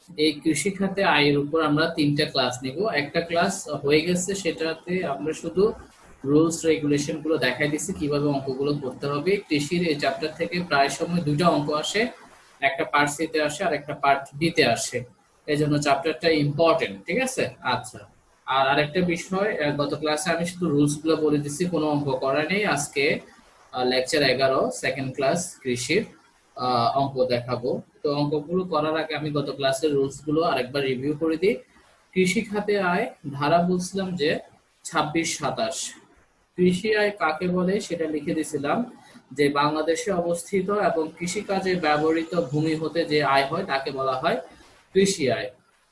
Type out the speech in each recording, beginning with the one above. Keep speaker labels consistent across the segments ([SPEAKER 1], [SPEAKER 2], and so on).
[SPEAKER 1] এই কৃষি খাতে আয়ের উপর আমরা 3টা ক্লাস নিব। একটা ক্লাস হয়ে গেছে, সেটাতে আমরা শুধু রুলস রেগুলেশন গুলো দেখাই দিছি কিভাবে অঙ্কগুলো করতে হবে। কৃষির এই চ্যাপ্টার থেকে প্রায় সময় 2টা অঙ্ক আসে, একটা পার্ট সি তে আসে আর একটা পার্ট বি তে আসে। এই জন্য চ্যাপ্টারটা ইম্পর্টেন্ট, ঠিক আছে? আচ্ছা, আর আরেকটা বিষয়, গত ক্লাসে আমি শুধু রুলস গুলো বলে দিছি, কোনো অঙ্ক করা নেই। আজকে লেকচার 11 সেকেন্ড ক্লাস কৃষির অঙ্ক দেখাবো। তো অঙ্কগুলো করার আগে আমি গত ক্লাসের রুলস গুলো আরেকবার রিভিউ করে দিই। কৃষি খাতে আয় ধারা বলছিলাম যে 26-27। কৃষি আয় কাকে বলে সেটা লিখে দিয়েছিলাম, যে বাংলাদেশে অবস্থিত এবং কৃষিকাজে ব্যবহৃত ভূমি হতে যে আয় হয় তাকে বলা হয় কৃষি আয়।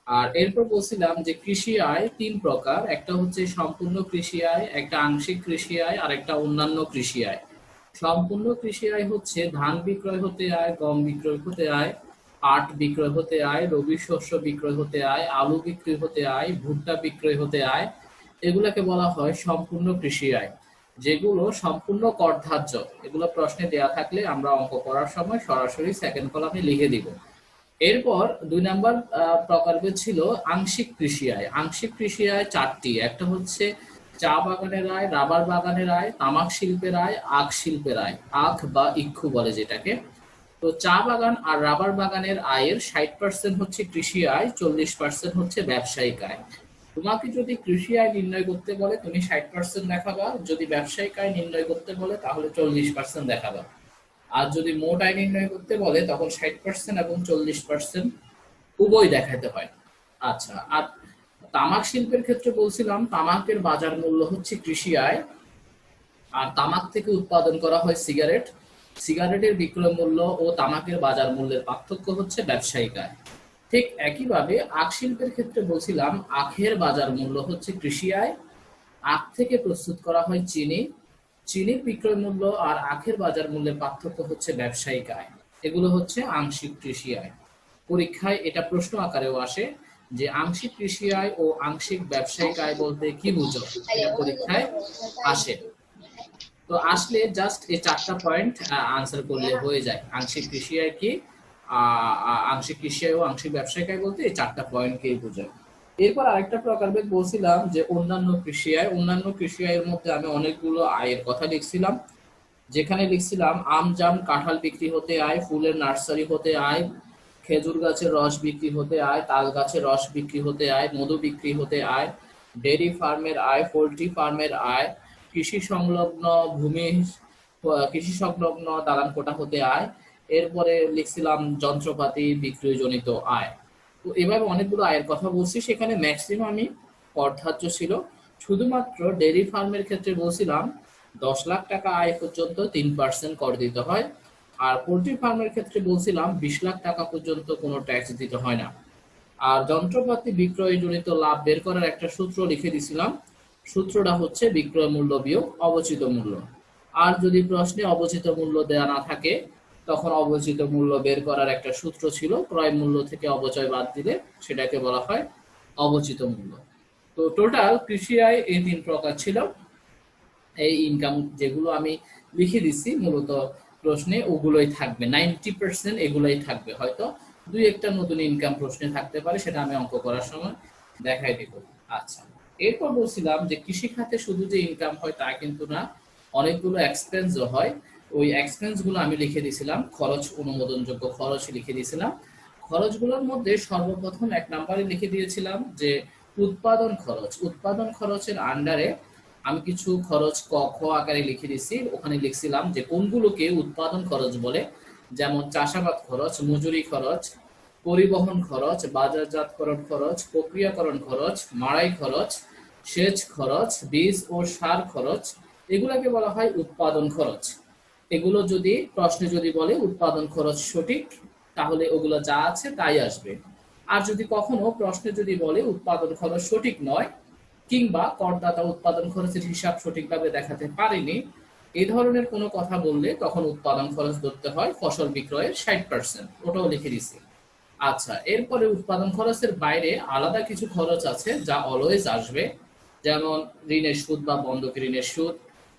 [SPEAKER 1] আর এরপর বলছিলাম যে কৃষি আয় 3 প্রকার, একটা হচ্ছে সম্পূর্ণ কৃষি আয়, একটা আংশিক কৃষি আয় আর একটা অন্যান্য কৃষি আয়। সম্পূর্ণ কৃষি আয় হচ্ছে ধান বিক্রয় হতে আয়, গম বিক্রয় হতে আয়, পাট বিক্রয় হতে আয়, রবি শস্য বিক্রয় হতে আয়, আলু বিক্রি হতে আয়, ভুট্টা বিক্রয় হতে আয়। এগুলাকে বলা হয় সম্পূর্ণ কৃষি আয়, যেগুলো সম্পূর্ণ করধার্য। এগুলো প্রশ্নে দেয়া থাকলে আমরা অঙ্ক করার সময় সরাসরি সেকেন্ড কলামে লিখে দিব। এরপর 2 নাম্বার প্রকল্পে ছিল আংশিক কৃষি আয়। আংশিক কৃষি আয় 4টি, একটা হচ্ছে চা বাগানের আয়, রাবার বাগানের আয়, তামাক শিল্পের আয়, আখ শিল্পের আয়, আখ বা ইক্ষু বলে যেটাকে। তো চা বাগান আর রাবার বাগানের আয়ের 60% হচ্ছে কৃষি আয়, 40% হচ্ছে ব্যবসায়িক আয়। তোমাকে যদি কৃষি আয় নির্ণয় করতে বলে তুমি 60% দেখাবা, যদি ব্যবসায়িক আয় নির্ণয় করতে বলে তাহলে 40% দেখাবা। আর যদি মোট আয় নির্ণয় করতে বলে তখন 60% এবং 40% উভয় দেখাতে হয়। আচ্ছা, আর তামাক শিল্পের ক্ষেত্রে বলছিলাম তামাকের বাজার মূল্য হচ্ছে কৃষি আয়, আর তামাক থেকে উৎপাদন করা হয় সিগারেট। সিগারেটের বিক্রয় মূল্য ও তামাকের বাজার মূল্যের পার্থক্য হচ্ছে ব্যবসায়িক আয়। ঠিক একইভাবে আখ শিল্পের ক্ষেত্রে বলছিলাম আখের বাজার মূল্য হচ্ছে কৃষি আয়। আখ থেকে প্রস্তুত করা হয় চিনি, চিনির বিক্রয় মূল্য আর আখের বাজার মূল্যের পার্থক্য হচ্ছে ব্যবসায়িক আয়। এগুলো হচ্ছে আংশিক কৃষি আয়। পরীক্ষায় এটা প্রশ্ন আকারেও আসে যে আংশিক কৃষি আয় ও আংশিক ব্যবসায়িক আয় বলতে কি বুঝো, এটা পরীক্ষায় আসে। তো আসলে জাস্ট এই 4টা পয়েন্ট আনসার করলে হয়ে যায়। আংশিক কৃষি আয় কি, আংশিক কৃষি আয় ও আংশিক ব্যবসায়িক আয় বলতে এই 4টা পয়েন্টকেই বোঝায়। এরপর আরেকটা প্রকারভেদ বলছিলাম যে অন্যান্য কৃষি আয়। অন্যান্য কৃষি আয়ের মধ্যে আমি অনেকগুলো আয়ের কথা লিখছিলাম, যেখানে লিখছিলাম আম জাম কাঁঠাল বিক্রি হতে আয়, ফুলের নার্সারি হতে আয়, খেজুর গাছের রস বিক্রি হতে আয়, তাল গাছের রস বিক্রি হতে আয়, মধু বিক্রি হতে আয়, ডেইরি ফার্মের আয়, পোল্ট্রি ফার্মের আয়, কৃষি সংলগ্ন ভূমি, কৃষি সংলগ্ন দালান কোঠা হতে আয়। এরপরে লিখছিলাম যন্ত্রপাতি বিক্রয় জনিত আয়। তো এভাবে অনেকগুলো আয়ের কথা বলছি, সেখানে ম্যাক্সিমাম আমি অর্ধার্য ছিল। শুধুমাত্র ডেইরি ফার্মের ক্ষেত্রে বলছিলাম 10 লাখ টাকা আয় পর্যন্ত 3% কর দিতে হয়। আর পোল্ট্রি ফার্মের ক্ষেত্রে বলছিলাম 20 লাখ টাকা পর্যন্ত কোনো ট্যাক্স দিতে হয় না। আর যন্ত্রপাতি বিক্রয় জনিত লাভ বের করার একটা সূত্র লিখে দিছিলাম। সূত্রটা হচ্ছে বিক্রয় মূল্য বিয়োগ অবচিত মূল্য। আর যদি প্রশ্নে অবচিত মূল্য দেওয়া না থাকে তখন অবচিত মূল্য বের করার একটা সূত্র ছিল, ক্রয় মূল্য থেকে অবচয় বাদ দিলে সেটাকে বলা হয় অবচিত মূল্য। তো টোটাল কৃষি আয় এই 3 প্রকার ছিল। এই ইনকাম যেগুলো আমি লিখে দিছি মূলত প্রশ্নে ওগুলোই থাকবে, 90% এগুলোই থাকবে। হয়তো 2-1টা নতুন ইনকাম প্রশ্নে থাকতে পারে, সেটা আমি অঙ্ক করার সময় দেখাই দিব। আচ্ছা, এরপর বলছিলাম যে কৃষি খাতে শুধু যে ইনকাম হয় তা কিন্তু না, অনেকগুলো এক্সপেন্সও হয়। ওই এক্সপেন্স গুলো আমি লিখে দিয়েছিলাম, খরচ অনুমোদনযোগ্য খরচ লিখে দিয়েছিলাম। খরচগুলোর মধ্যে সর্বপ্রথম 1 নম্বরে লিখে দিয়েছিলাম যে উৎপাদন খরচ। উৎপাদন খরচের আন্ডারে আমি কিছু খরচ ক খ আকারে লিখে দিছি। ওখানে লিখছিলাম যে কোনগুলোকে উৎপাদন খরচ বলে, যেমন চাষাবাদ খরচ, মজুরি খরচ, পরিবহন খরচ, বাজারজাতকরণ খরচ, প্রক্রিয়াকরণ খরচ, মাড়াই খরচ, সেচ খরচ, বীজ ও সার খরচ। এগুলাকে বলা হয় উৎপাদন খরচ। এগুলো যদি প্রশ্নে যদি বলে উৎপাদন খরচ সঠিক, তাহলে ওগুলো যা আছে তাই আসবে। আর যদি কখনো প্রশ্নে যদি বলে উৎপাদন খরচ সঠিক নয়, কিংবা করদাতা উৎপাদন খরচের হিসাব সঠিকভাবে দেখাতে পারেনি, এই ধরনের কোনো কথা বললে তখন উৎপাদন খরচ ধরতে হয় ফসল বিক্রয়ের 60%, ওটাও লিখে দিছি। আচ্ছা, এরপরে উৎপাদন খরচের বাইরে আলাদা কিছু খরচ আছে যা অলওয়েজ আসবে, যেমন ঋণের সুদ বা বন্ধক ঋণের সুদ,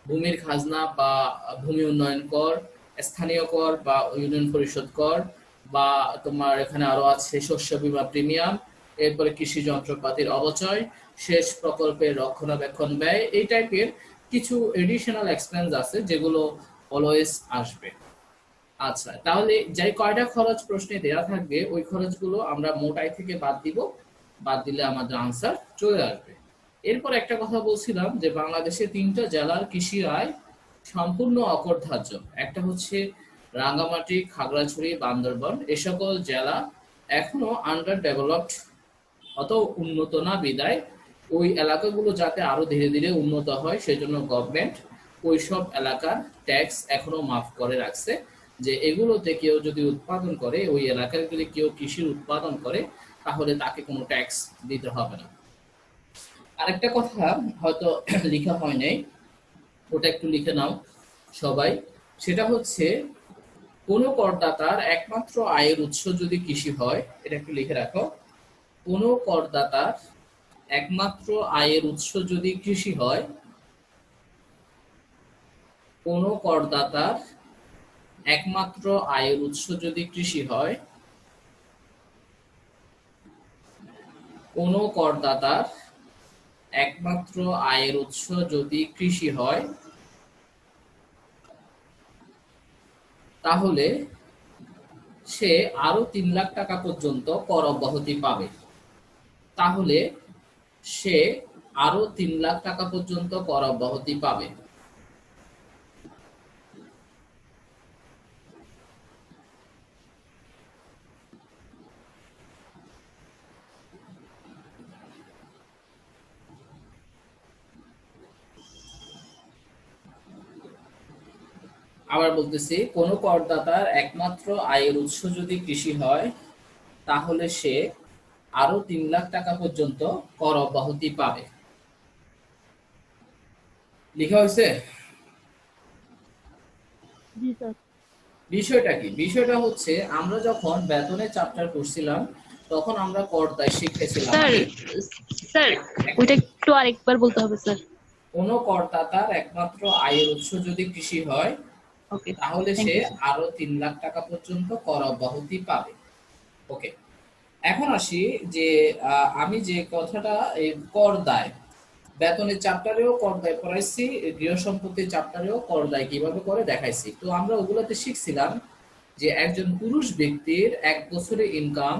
[SPEAKER 1] ভূমির খাজনা বা ভূমি উন্নয়ন কর, স্থানীয় কর বা ইউনিয়ন পরিষদ কর, বা তোমার এখানে আরো আছে শস্য বীমা প্রিমিয়াম, এরপরে কৃষি যন্ত্রপাতির অবচয়, শেষ প্রকল্পের রক্ষণাবেক্ষণ ব্যয়, এই টাইপের কিছু এডিশনাল এক্সপেন্স আছে যেগুলো অলওয়েজ আসবে। আচ্ছা, তাহলে যাই কয়টা খরচ প্রশ্নে দেওয়া থাকবে ওই খরচগুলো আমরা মোট আয় থেকে বাদ দিব, বাদ দিলে আমাদের আনসার চলে আসবে। এরপর একটা কথা বলছিলাম যে বাংলাদেশে 3টা জেলার কৃষি আয় সম্পূর্ণ অকরধার্য। একটা হচ্ছে রাঙ্গামাটি, খাগড়াছড়ি, বান্দরবান। এ সকল জেলা এখনো আন্ডার ডেভেলপড, অত উন্নত না বিদায় ওই এলাকাগুলো যাতে আরো ধীরে ধীরে উন্নত হয় সেজন্য গভর্নমেন্ট ওইসব এলাকার ট্যাক্স এখনো মাফ করে রাখছে, যে এগুলোতে কেউ যদি উৎপাদন করে, ওই এলাকায় যদি কেউ কৃষির উৎপাদন করে তাহলে তাকে কোনো ট্যাক্স দিতে হবে না। আরেকটা কথা হয়তো লেখা হয় নাই, ওটা একটু লিখে নাও সবাই। সেটা হচ্ছে কোন করদাতার একমাত্র আয়ের উৎস যদি কৃষি হয়, এটা একটু লিখে রাখো। কোন করদাতার একমাত্র আয়ের উৎস যদি কৃষি হয়, কোন করদাতার একমাত্র আয়ের উৎস যদি কৃষি হয়, কোন করদাতার একমাত্র আয়ের উৎস যদি কৃষি হয়, তাহলে সে আরো 3 লাখ টাকা পর্যন্ত কর অব্যাহতি পাবে। তাহলে সে আরো 3 লাখ টাকা পর্যন্ত কর অব্যাহতি পাবে। আবার বলতেছি, কোন করদাতার একমাত্র আয়ের উৎস যদি কৃষি হয় তাহলে সে আরো 3 লাখ টাকা পর্যন্ত কর অব্যাহতি পাবে। লেখা হয়েছে?
[SPEAKER 2] জি স্যার।
[SPEAKER 1] বিষয়টা কি? বিষয়টা হচ্ছে আমরা যখন বেতনের চ্যাপ্টার করছিলাম তখন আমরা কর দায় শিখেছিলাম
[SPEAKER 2] স্যার
[SPEAKER 1] কি
[SPEAKER 2] স্যার ওইটা একটু আরেকবার বলতে হবে স্যার।
[SPEAKER 1] কোন করদাতার একমাত্র আয়ের উৎস যদি কৃষি হয়
[SPEAKER 2] ওকে,
[SPEAKER 1] তাহলে
[SPEAKER 2] থ্যাংক
[SPEAKER 1] সে
[SPEAKER 2] ইউ স্যার।
[SPEAKER 1] আরো 3 লাখ টাকা পর্যন্ত কর অব্যাহতি পাবে। ওকে, এখন আসি যে আমি যে কথাটা এই কর দায়, বেতনের চ্যাপ্টারেও কর দায় পড়াইছি, গৃহ সম্পত্তির চ্যাপ্টারেও কর দায় কিভাবে করে দেখাইছি। তো আমরা ওগুলোতে শিখছিলাম যে একজন পুরুষ ব্যক্তির 1 বছরে ইনকাম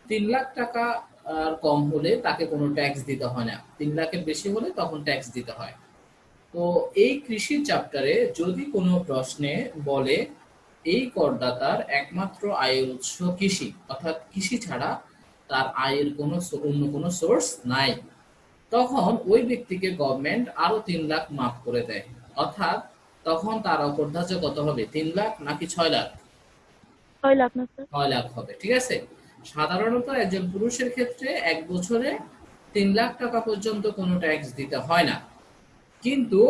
[SPEAKER 1] 3 লাখ টাকা আর কম হলে তাকে কোনো ট্যাক্স দিতে হয় না, 3 লাখের বেশি হলে তখন ট্যাক্স দিতে হয়। তো এই কৃষি চ্যাপ্টারে যদি কোনো প্রশ্নে বলে এই করদাতার একমাত্র আয়ের উৎস কৃষি, অর্থাৎ কৃষি ছাড়া তার আয়ের কোনো অন্য কোনো সোর্স নাই, তখন ওই ব্যক্তিকে গভর্নমেন্ট আরো 3 লাখ মাফ করে দেয়। অর্থাৎ তখন তার অকরধার্য কত হবে, 3 লাখ নাকি 6 লাখ?
[SPEAKER 2] 6 লাখ না স্যার?
[SPEAKER 1] 6 লাখ হবে, ঠিক আছে। সাধারণত একজন পুরুষের ক্ষেত্রে 1 বছরে 3 লাখ টাকা পর্যন্ত কোনো ট্যাক্স দিতে হয় না। কিন্তু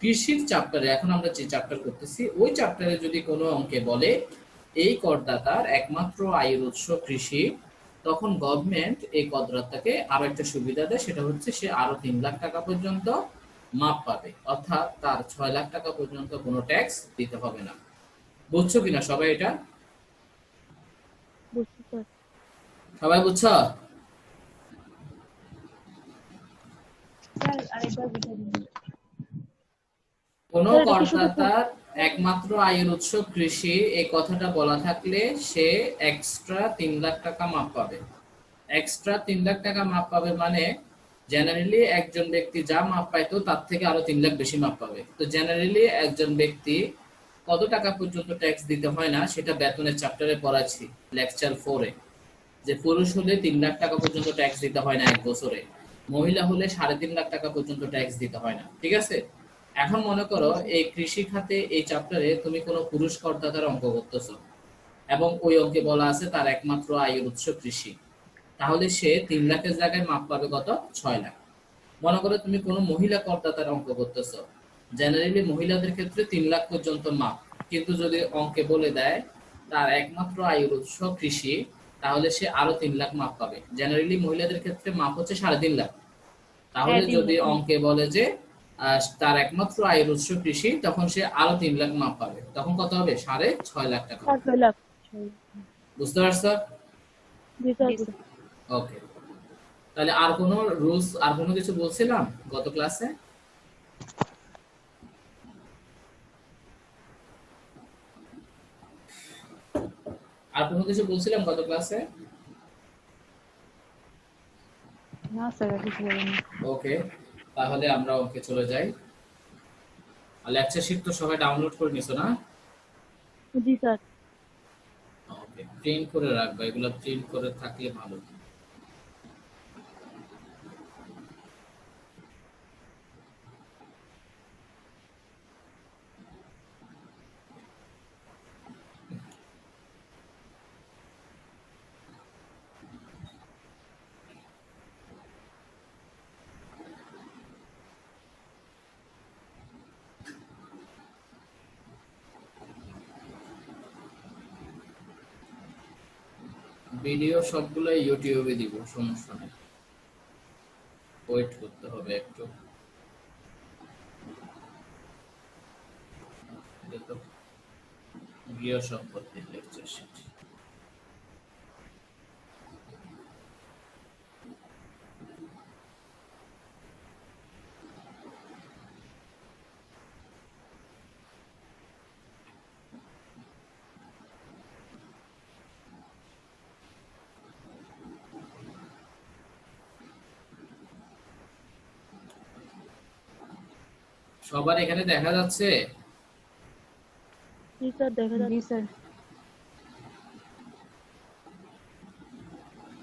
[SPEAKER 1] কৃষির চ্যাপ্টারে, এখন আমরা যে চ্যাপ্টার করতেছি ওই চ্যাপ্টারে যদি কোনো অঙ্কে বলে এই করদাতার একমাত্র আয়ের উৎস কৃষি, তখন গভর্নমেন্ট এই করদাতাকে আরো একটা সুবিধা দেয়, সেটা হচ্ছে সে আরো 3 লাখ টাকা পর্যন্ত মাপ পাবে, অর্থাৎ তার 6 লাখ টাকা পর্যন্ত কোনো ট্যাক্স দিতে হবে না। বুঝছো কিনা সবাই এটা?
[SPEAKER 2] বুঝছি স্যার।
[SPEAKER 1] সবাই বুঝছো?
[SPEAKER 2] স্যার আরেকবার বুঝিয়ে দিন।
[SPEAKER 1] কোন
[SPEAKER 2] স্যার এটা কি শুধু
[SPEAKER 1] করদাতার একমাত্র আয়ের উৎস কৃষি এই কথাটা বলা থাকলে সে এক্সট্রা 3 লাখ টাকা মাপ পাবে। এক্সট্রা 3 লাখ টাকা মাপ পাবে মানে জেনারেলি একজন ব্যক্তি যা মাপ পাইতো তার থেকে আরো 3 লাখ বেশি মাপ পাবে। তো জেনারেলি একজন ব্যক্তি কত টাকা পর্যন্ত ট্যাক্স দিতে হয় না সেটা বেতনের চ্যাপ্টারে পড়াচ্ছি, লেকচার 4-এ, যে পুরুষ হলে 3 লাখ টাকা পর্যন্ত ট্যাক্স দিতে হয় না 1 বছরে, মহিলা হলে 3.5 লাখ টাকা পর্যন্ত ট্যাক্স দিতে হয় না, ঠিক আছে। এখন মনে করো
[SPEAKER 2] জি স্যার।
[SPEAKER 1] এই কৃষি খাতে এই চ্যাপ্টারে তুমি কোনো পুরুষ করদাতার অঙ্ক করতেছো এবং ওই অঙ্কে বলা আছে তার একমাত্র আয়ের উৎস কৃষি, তাহলে সে 3 লাখের জায়গায় মাপ পাবে কত, 6 লাখ। মনে করো তুমি কোনো মহিলা করদাতার অঙ্ক করতেছো, জেনারেলি মহিলাদের ক্ষেত্রে 3 লাখ পর্যন্ত মাপ, কিন্তু যদি অঙ্কে বলে দেয় তার একমাত্র আয়ের উৎস কৃষি, তাহলে সে আরো 3 লাখ মাপ পাবে। জেনারেলি মহিলাদের ক্ষেত্রে মাপ হচ্ছে 3.5 লাখ। তাহলে
[SPEAKER 2] হ্যাঁ, 3
[SPEAKER 1] যদি
[SPEAKER 2] লাখ।
[SPEAKER 1] অঙ্কে বলে যে তার একমাত্র আয়ের উৎস কৃষি, তখন সে আরো 3 লাখ মাপ পাবে, তখন কত হবে, 6.5 লাখ টাকা
[SPEAKER 2] স্যার
[SPEAKER 1] হবে।
[SPEAKER 2] 6 লাখ। 6 লাখ।
[SPEAKER 1] বুঝতে পারছো?
[SPEAKER 2] জি স্যার।
[SPEAKER 1] ওকে, তাহলে আর কোনো রুলস, আর কোনো কিছু বলছিলাম গত ক্লাসে? আর কোনো কিছু বলছিলাম গত ক্লাসে?
[SPEAKER 2] না স্যার, কিছু বলেন না।
[SPEAKER 1] ওকে, তাহলে আমরা অঙ্কে চলে যাই। লেকচার শিট তো সবাই ডাউনলোড করে নিছো না?
[SPEAKER 2] জি স্যার।
[SPEAKER 1] ওকে, প্রিন্ট করে রাখবা, এগুলো প্রিন্ট করে থাকলে ভালো। ভিডিও সবগুলো ইউটিউবে দিব, সমস্যা নেই, ওয়েট করতে হবে একটু। এটা তো গৃহ সম্পত্তির লেকচার শিট। সবার এখানে দেখা যাচ্ছে?
[SPEAKER 2] জি স্যার, দেখা যাচ্ছে। জি স্যার।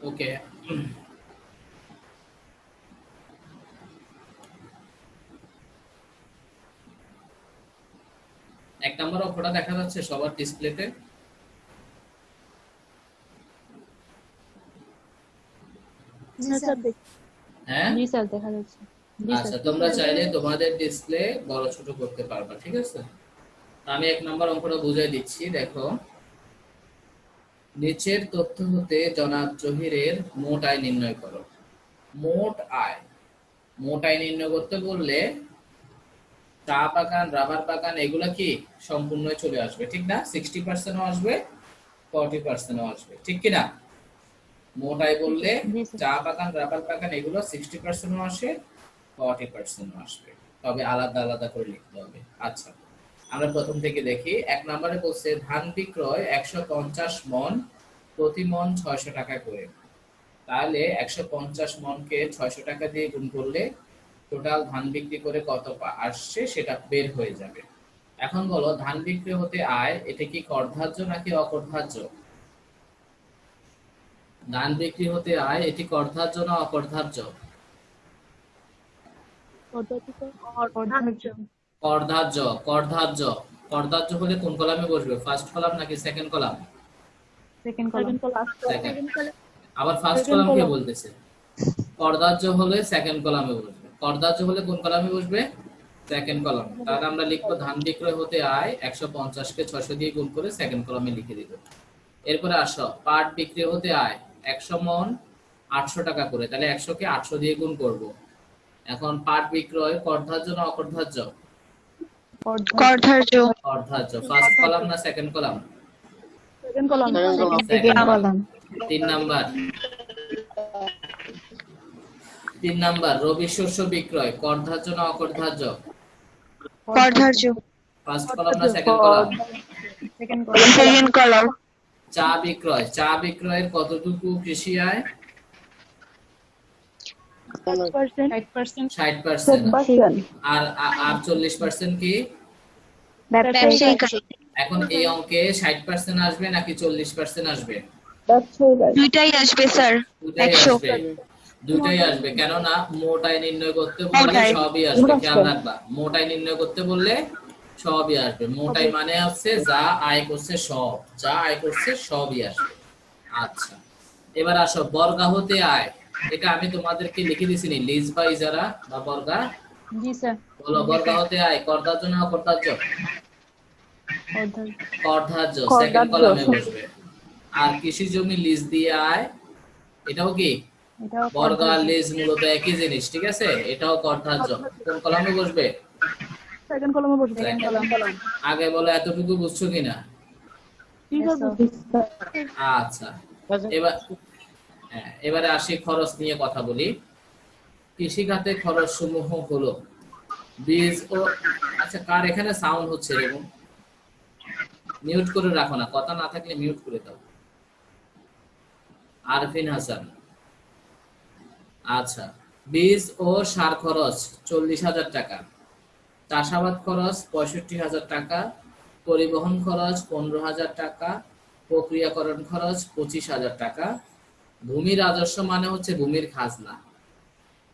[SPEAKER 1] ওকে, এক নম্বর অঙ্কটা দেখা যাচ্ছে সবার ডিসপ্লেতে?
[SPEAKER 2] জি স্যার।
[SPEAKER 1] হ্যাঁ,
[SPEAKER 2] জি স্যার, দেখা যাচ্ছে। জি
[SPEAKER 1] আচ্ছা,
[SPEAKER 2] স্যার।
[SPEAKER 1] তোমরা চাইলে তোমাদের ডিসপ্লে বড় ছোট করতে পারবা, ঠিক আছে? আমি এক নম্বর অঙ্কটা বুঝাই দিচ্ছি, দেখো। নিচের তথ্য হতে জনাব জহিরের মোট আয় নির্ণয় করো। মোট আয়, মোট আয় নির্ণয় করতে বললে চা বাগান, রাবার বাগান এগুলা কি সম্পূর্ণ চলে আসবে, ঠিক না? 60%ও আসবে, 40%ও আসবে, ঠিক কিনা? মোট আয় বললে
[SPEAKER 2] জি স্যার।
[SPEAKER 1] চা বাগান, রাবার বাগান এগুলো 60%ও আসে, 40%ও আসবে, তবে আলাদা আলাদা করে লিখতে হবে। আচ্ছা, আমরা প্রথম থেকে দেখি। এক নম্বরে বলছে ধান বিক্রয় 150 মন, প্রতি মন 600 টাকা করে। তাহলে 150 মনকে 600 টাকা দিয়ে গুণ করলে টোটাল ধান বিক্রি করে কত আসছে সেটা বের হয়ে যাবে। এখন বলো, ধান বিক্রি হতে আয়, এটা কি করধার্য নাকি অকরধার্য? ধান বিক্রি হতে আয়, এটি করধার্য না অকরধার্য? করধার্য, করধার্য। করধার্য হলে কোন কলামে বসবে, ফার্স্ট কলাম নাকি second column?
[SPEAKER 2] Second column.
[SPEAKER 1] Second. আবার ফার্স্ট কলাম কে বলতেছে? করধার্য হলে সেকেন্ড কলামে বসবে, করধার্য হলে কোন কলামে বসবে? সেকেন্ড কলামে। তাহলে আমরা লিখবো ধান বিক্রয় হতে আয় 150 কে 600 দিয়ে গুণ করে সেকেন্ড কলামে লিখে দিব। এরপরে আসো, পাট বিক্রি হতে আয় 100 মন 800 টাকা করে, তাহলে 100 কে 800 দিয়ে গুণ করব। এখন পাট বিক্রয় করধার্য না অকরধার্য?
[SPEAKER 2] করধার্য।
[SPEAKER 1] করধার্য। ফার্স্ট কলাম না second column?
[SPEAKER 2] Second column.
[SPEAKER 1] Second column. 3 number, 3 number, রবি শস্য বিক্রয় করধার্য না অকরধার্য?
[SPEAKER 2] করধার্য।
[SPEAKER 1] ফার্স্ট কলাম না সেকেন্ড কলাম?
[SPEAKER 2] Second column.
[SPEAKER 1] চা বিক্রয়, চা বিক্রয়ের কতটুকু কৃষি আয়? 60%। আর 40% কি?
[SPEAKER 2] ব্যবসায়িক।
[SPEAKER 1] এখন এই অঙ্কে 60% আসবে নাকি 40% আসবে?
[SPEAKER 2] দুইটাই আসবে স্যার।
[SPEAKER 1] দুটাই আসবে, দুটাই আসবে। কেননা মোট আয় নির্ণয় করতে বললে সবই আসবে, খেয়াল রাখবা। মোট আয় নির্ণয় করতে বললে সবই আসবে। মোট আয় মানে হচ্ছে যা আয় করছে সব, যা আয় করছে সবই আসবে। আচ্ছা, এবার আসো বর্গা হতে আয়। এটা আমি তোমাদেরকে লিখে দিছি নি, লিজ বা ইজারা বা বর্গা।
[SPEAKER 2] জি স্যার।
[SPEAKER 1] বলো, বর্গা হতে আয় করধার্য না অকরধার্য? করধার্য, সেকেন্ড কলামে বসবে। আর কৃষি জমি লিজ দিয়ে আয়, এটাও কি বর্গা লিজ মূলত একই জিনিস, ঠিক আছে? এটাও করধার্য, কোন কলামে বসবে?
[SPEAKER 2] সেকেন্ড কলামে বসবে।
[SPEAKER 1] আগে বলো এতটুকু বুঝছো কিনা?
[SPEAKER 2] Yes, sir.
[SPEAKER 1] আচ্ছা, এবার এবারে আসি খরচ নিয়ে কথা বলি। কৃষিখাতে খরচ সমূহ হলো বীজ ও, আচ্ছা কার এখানে সাউন্ড হচ্ছে এরকম? মিউট করে রাখো না, কথা না থাকলে মিউট করে দাও। আরফিন হাসান। আচ্ছা, বীজ ও সার খরচ 40,000 টাকা, চাষাবাদ খরচ 65,000 টাকা, পরিবহন খরচ 15,000 টাকা, প্রক্রিয়াকরণ খরচ 25,000 টাকা। ভূমি রাজস্ব মানে হচ্ছে ভূমির খাজনা।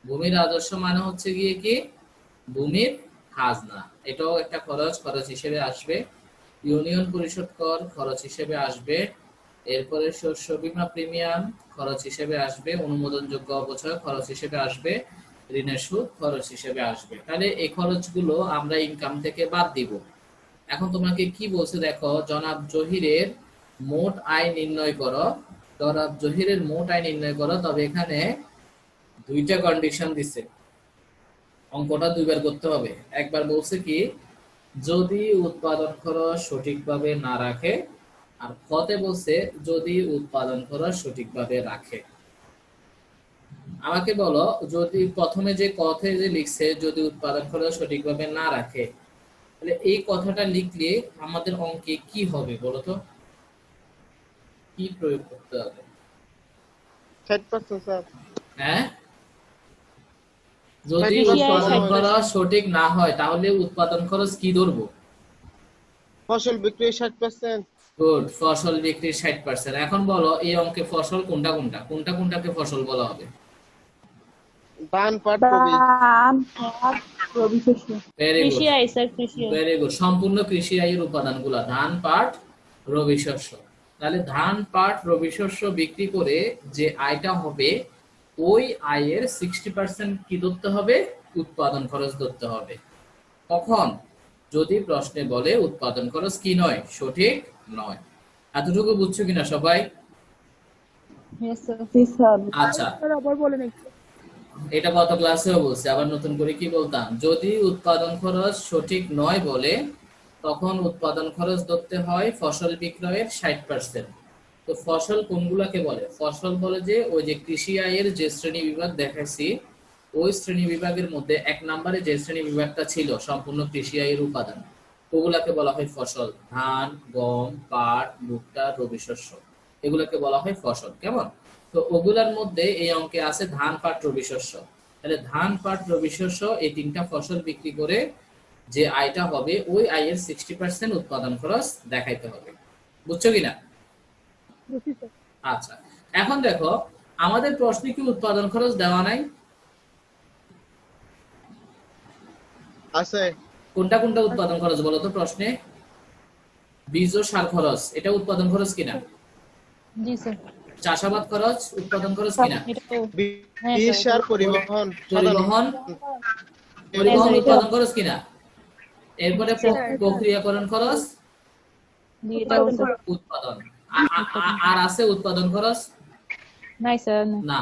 [SPEAKER 1] ভূমি রাজস্ব মানে হচ্ছে গিয়ে কি ভূমির খাজনা, এটাও একটা খরচ, খরচ হিসেবে আসবে। ইউনিয়ন পরিষদ কর খরচ হিসেবে আসবে। এরপরে শস্য বীমা প্রিমিয়াম খরচ হিসেবে আসবে। অনুমোদনযোগ্য অবচয় খরচ হিসেবে আসবে। ঋণের সুদ খরচ হিসেবে আসবে। তাহলে এই খরচগুলো আমরা ইনকাম থেকে বাদ দিব। এখন তোমাকে কি বলছে দেখো, জনাব জহিরের মোট আয় নির্ণয় করো। জনাব জহিরের মোট আয় নির্ণয় করো, তবে এখানে দুইটা কন্ডিশন দিছে, অঙ্কটা দুইবার করতে হবে। একবার বলছে কি, যদি উৎপাদন খরচ সঠিকভাবে না রাখে, আর খতে বলছে যদি উৎপাদন খরচ সঠিকভাবে রাখে। আমাকে বলো, যদি প্রথমে যে কথে যে লিখছে যদি উৎপাদন খরচ সঠিকভাবে না রাখে, তাহলে এই কথাটা লিখলে আমাদের অঙ্কে কি হবে বলো তো? কি প্রয়োগ করতে হবে?
[SPEAKER 3] 60% স্যার।
[SPEAKER 1] হ্যাঁ, যদি
[SPEAKER 3] কৃষি আয়
[SPEAKER 1] উৎপাদন
[SPEAKER 3] 60%
[SPEAKER 1] খরচ সঠিক না হয় তাহলে উৎপাদন খরচ কি ধরবো?
[SPEAKER 3] ফসল বিক্রি 60%।
[SPEAKER 1] গুড, ফসল বিক্রির 60%। এখন বলো এই অঙ্কে ফসল কোনটা কোনটা, কোনটা কোনটাকে ফসল বলা হবে?
[SPEAKER 3] ধান, পাট, রবি।
[SPEAKER 2] ধান, পাট, রবি শস্য।
[SPEAKER 1] ভেরি গুড,
[SPEAKER 2] কৃষি আয় স্যার, কৃষি আয়।
[SPEAKER 1] Very good. সম্পূর্ণ কৃষি আয়ের উপাদানগুলো ধান, পাট, রবি শস্য। তাহলে ধান, পাট, রবি শস্য বিক্রি করে যে আয়টা হবে, ওই আয়ের 60% কি ধরতে হবে? উৎপাদন খরচ ধরতে হবে। কখন? যদি প্রশ্নে বলে উৎপাদন খরচ কি নয়, সঠিক নয়। এতটুকু বুঝছো কিনা সবাই?
[SPEAKER 2] Yes, sir. Yes, sir.
[SPEAKER 1] আচ্ছা,
[SPEAKER 2] স্যার আবার বলেন একটু।
[SPEAKER 1] এটা গত ক্লাসেও বলছি, আবার নতুন করে কি বলতাম, যদি উৎপাদন খরচ সঠিক নয় বলে তখন উৎপাদন খরচ ধরতে হয় ফসল বিক্রয়ের 60%। তো ফসল কোনগুলাকে বলে? ফসল বলে যে ওই যে কৃষি আয়ের যে শ্রেণী বিভাগ দেখাইছি, ওই শ্রেণী বিভাগের মধ্যে 1 নম্বরে যে শ্রেণী বিভাগটা ছিল সম্পূর্ণ কৃষি আয়ের উপাদান, ওগুলাকে বলা হয় ফসল। ধান, গম, পাট, ভুট্টা, রবি শস্য, এগুলোকে বলা হয় ফসল। কেমন? তো ওগুলার মধ্যে এই অঙ্কে আছে ধান, পাট, রবি শস্য। তাহলে ধান, পাট, রবি শস্য এই তিনটা ফসল বিক্রি করে যে আয়টা হবে, ওই আয়ের 60% উৎপাদন খরচ দেখাইতে হবে। বুঝছো কিনা? আচ্ছা, এখন দেখো আমাদের প্রশ্নে কি উৎপাদন খরচ দেওয়া নাই?
[SPEAKER 3] আছে।
[SPEAKER 1] কোনটা কোনটা উৎপাদন খরচ বলো তো প্রশ্নে? বীজ ও সার খরচ, এটা উৎপাদন খরচ কিনা?
[SPEAKER 2] জি স্যার।
[SPEAKER 1] চাষাবাদ খরচ উৎপাদন খরচ কিনা?
[SPEAKER 2] এটা তো হ্যাঁ,
[SPEAKER 3] বীজ,
[SPEAKER 2] স্যার।
[SPEAKER 3] সার, পরিবহন,
[SPEAKER 1] পরিবহন,
[SPEAKER 2] স্যার, এটা-
[SPEAKER 1] উৎপাদন খরচ কিনা? এরপরে
[SPEAKER 2] স্যার।
[SPEAKER 1] প্রক্রিয়াকরণ খরচ
[SPEAKER 2] জি, এটাও স্যার।
[SPEAKER 1] উৎপাদন। আর আছে উৎপাদন খরচ?
[SPEAKER 2] নাই স্যার, না।
[SPEAKER 1] না।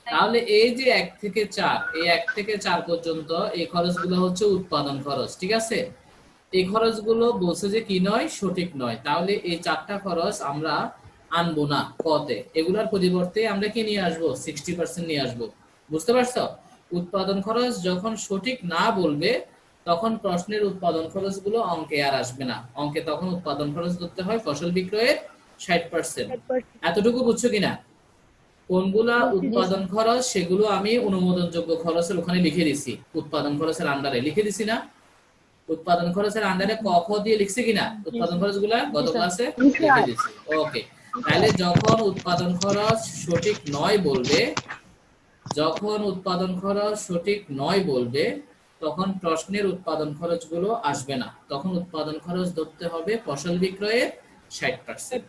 [SPEAKER 1] তাহলে এই যে 1 থেকে 4, এই 1 থেকে 4 পর্যন্ত এই খরচগুলো হচ্ছে উৎপাদন খরচ, ঠিক আছে? এই খরচগুলো বলছে যে কি নয়, সঠিক নয়। তাহলে এই 4টা খরচ আমরা আনবো না কতে, এগুলোর পরিবর্তে আমরা কি নিয়ে আসবো? 60% নিয়ে আসবো। বুঝতে পারছো? উৎপাদন খরচ যখন সঠিক না বলবে তখন প্রশ্নের উৎপাদন খরচগুলো অঙ্কে আর আসবে না। অঙ্কে তখন উৎপাদন খরচ ধরতে হয় ফসল বিক্রয়ের 60%। এতটুকু বুঝছো কিনা? কোনগুলা উৎপাদন খরচ সেগুলো আমি অনুমোদনযোগ্য খরচের ওখানে লিখে দিছি, উৎপাদন খরচের আন্ডারে লিখে দিছি না? উৎপাদন খরচের আন্ডারে ক খ দিয়ে লিখছি কিনা উৎপাদন খরচগুলা গত ক্লাসে লিখে দিছি। ওকে, তাহলে যখন উৎপাদন খরচ সঠিক নয় বলবে, যখন উৎপাদন খরচ সঠিক নয় বলবে তখন প্রশ্নের উৎপাদন খরচগুলো আসবে না, তখন উৎপাদন খরচ ধরতে হবে ফসল বিক্রয়ের 60%।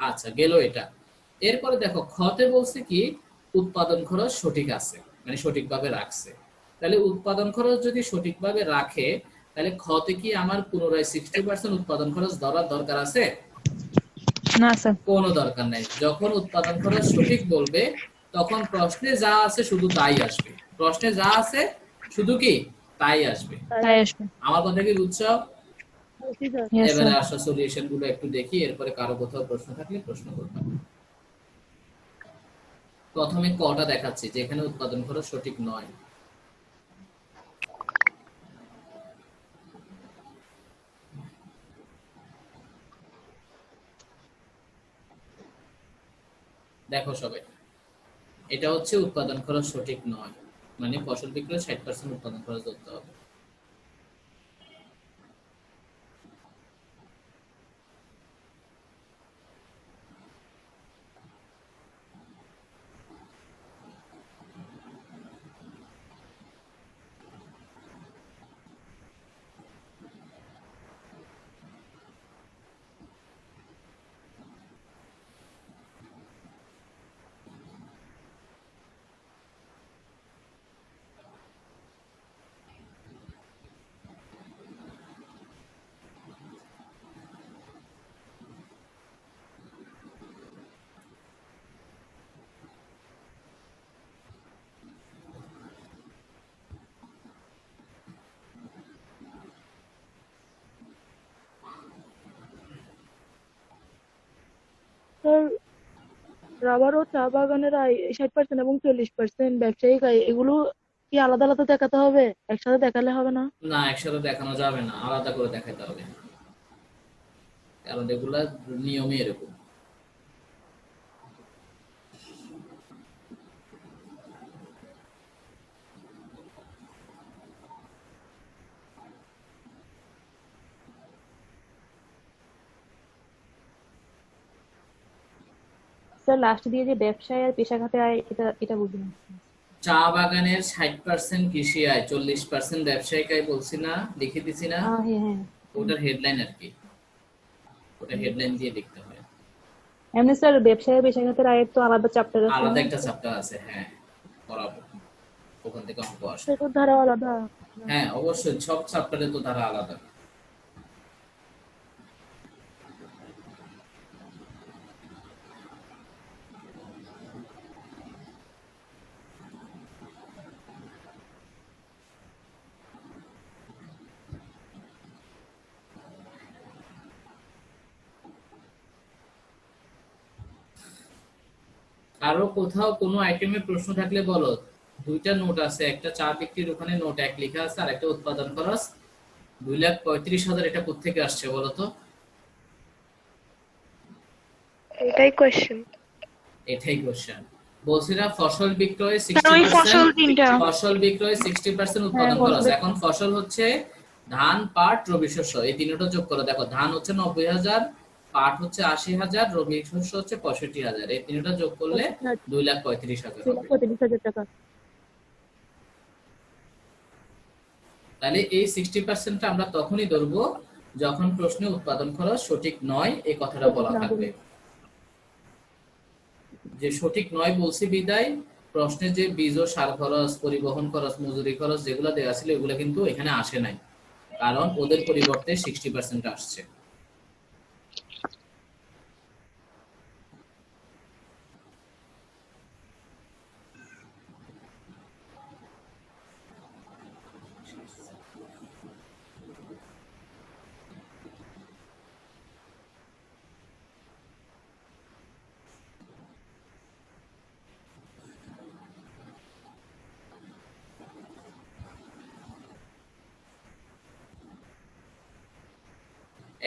[SPEAKER 1] আচ্ছা, গেল এটা। এরপরে দেখো খতে বলছে কি উৎপাদন খরচ সঠিক আছে, মানে সঠিকভাবে রাখছে। তাহলে উৎপাদন খরচ যদি সঠিকভাবে রাখে তাহলে খতে কি আমার পুনরায় 60% উৎপাদন খরচ ধরার দরকার আছে?
[SPEAKER 2] না স্যার।
[SPEAKER 1] কোনো দরকার নাই। যখন উৎপাদন খরচ সঠিক বলবে তখন প্রশ্নে যা আছে শুধু তাই আসবে। প্রশ্নে যা আছে শুধু কি তাই আসবে।
[SPEAKER 2] তাই আসবে।
[SPEAKER 1] আমার কথা কি বুঝছো?
[SPEAKER 2] Yes,
[SPEAKER 1] এবারে
[SPEAKER 2] sir.
[SPEAKER 1] আসা সলিউশন গুলো একটু দেখি, এরপরে কারো কোথাও প্রশ্ন থাকলে প্রশ্ন করবেন। প্রথমে কটা দেখাচ্ছি যেখানে উৎপাদন খরচ সঠিক নয়। দেখো সবাই, এটা হচ্ছে উৎপাদন খরচ সঠিক নয়, মানে ফসল বিক্রয় 60% উৎপাদন খরচ ধরতে হবে।
[SPEAKER 4] স্যার, রাবার ও চা বাগানের আয় 60% এবং 40% ব্যবসায়িক আয়, এগুলো কি আলাদা আলাদা দেখাতে হবে? একসাথে দেখালে হবে না?
[SPEAKER 1] না, একসাথে দেখানো যাবে না, আলাদা করে দেখাতে হবে, কারণ এগুলা নিয়মই এরকম।
[SPEAKER 2] স্যার লাস্ট দিয়ে যে ব্যবসায় আর পেশাগত আয়, এটা এটা বুঝিনি।
[SPEAKER 1] চা বাগানের 60% কৃষি আয়, 40% ব্যবসায়িক আয় বলছি না, লিখে দিছি না,
[SPEAKER 2] হ্যাঁ, হ্যাঁ।
[SPEAKER 1] ওটার হেডলাইন আর কি, ওটা হেডলাইন দিয়ে লিখতে হয়।
[SPEAKER 2] এমনি স্যার ব্যবসায় আর পেশাগত আয়ের তো আলাদা চ্যাপ্টার আছে
[SPEAKER 1] আলাদা
[SPEAKER 2] না?
[SPEAKER 1] একটা চ্যাপ্টার আছে, হ্যাঁ, পড়াবো, ওখান থেকে অঙ্ক আসে।
[SPEAKER 4] সেটার ধারা আলাদা।
[SPEAKER 1] হ্যাঁ অবশ্যই, সব চ্যাপ্টারে তো তারা আলাদা। আরো কোথাও কোনো আইটেমে প্রশ্ন থাকলে বলো। দুইটা নোট আছে, একটা চা বিক্রির ওখানে নোট 1 লেখা আছে, আর একটা উৎপাদন খরচ 2,35,000, এটা কোত্থেকে আসছে বলো তো?
[SPEAKER 5] এটাই কোয়েশ্চেন।
[SPEAKER 1] এটাই কোশ্চেন। বলছি না ফসল বিক্রয়
[SPEAKER 2] স্যার ওই
[SPEAKER 1] 60%,
[SPEAKER 2] ফসল তিনটা।
[SPEAKER 1] ফসল বিক্রয় 60%
[SPEAKER 4] হ্যাঁ,
[SPEAKER 1] উৎপাদন খরচ।
[SPEAKER 4] ফসলের
[SPEAKER 1] এখন ফসল হচ্ছে ধান, পাট, রবি শস্য, এই তিনটা যোগ করো। দেখো ধান হচ্ছে 90,000, পাট হচ্ছে 80,000, রবি শস্য হচ্ছে 65,000, এই তিনটা যোগ করলে 2,35,000 হবে।
[SPEAKER 4] 2,35,000 টাকা।
[SPEAKER 1] তাহলে এই 60%টা আমরা তখনই ধরবো যখন প্রশ্নে উৎপাদন খরচ সঠিক নয় এই কথাটা
[SPEAKER 4] সঠিক
[SPEAKER 1] বলা
[SPEAKER 4] না
[SPEAKER 1] থাকবে।
[SPEAKER 4] বললে।
[SPEAKER 1] যে সঠিক নয় বলছি বিদায় প্রশ্নে যে বীজ ও সার খরচ, পরিবহন খরচ, মজুরি খরচ যেগুলো দেওয়া ছিল এগুলো কিন্তু এখানে আসে নাই, কারণ ওদের পরিবর্তে 60% আসছে।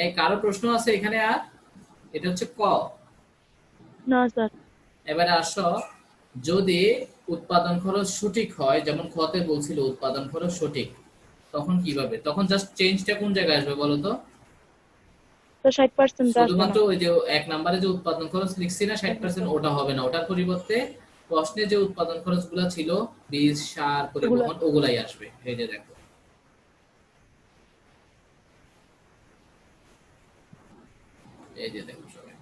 [SPEAKER 1] এই কারো প্রশ্ন আছে এখানে? আর এটা হচ্ছে ক।
[SPEAKER 4] না স্যার।
[SPEAKER 1] এবারে আসো, যদি উৎপাদন খরচ সঠিক হয়, যেমন খতে বলছিল উৎপাদন খরচ সঠিক, তখন কিভাবে, তখন জাস্ট চেঞ্জটা কোন জায়গায় আসবে বলো তো?
[SPEAKER 4] তো 60% আসবে না।
[SPEAKER 1] শুধুমাত্র ওই যে এক নম্বরে যে উৎপাদন খরচ লিখছি না 60%, ওটা হবে না, ওটার পরিবর্তে প্রশ্নে যে উৎপাদন খরচ গুলা ছিল, বীজ, সার,
[SPEAKER 4] ওগুলো
[SPEAKER 1] পরিবহন, ওগুলাই আসবে। এই যে দেখো, এই যে দেখো সবাই,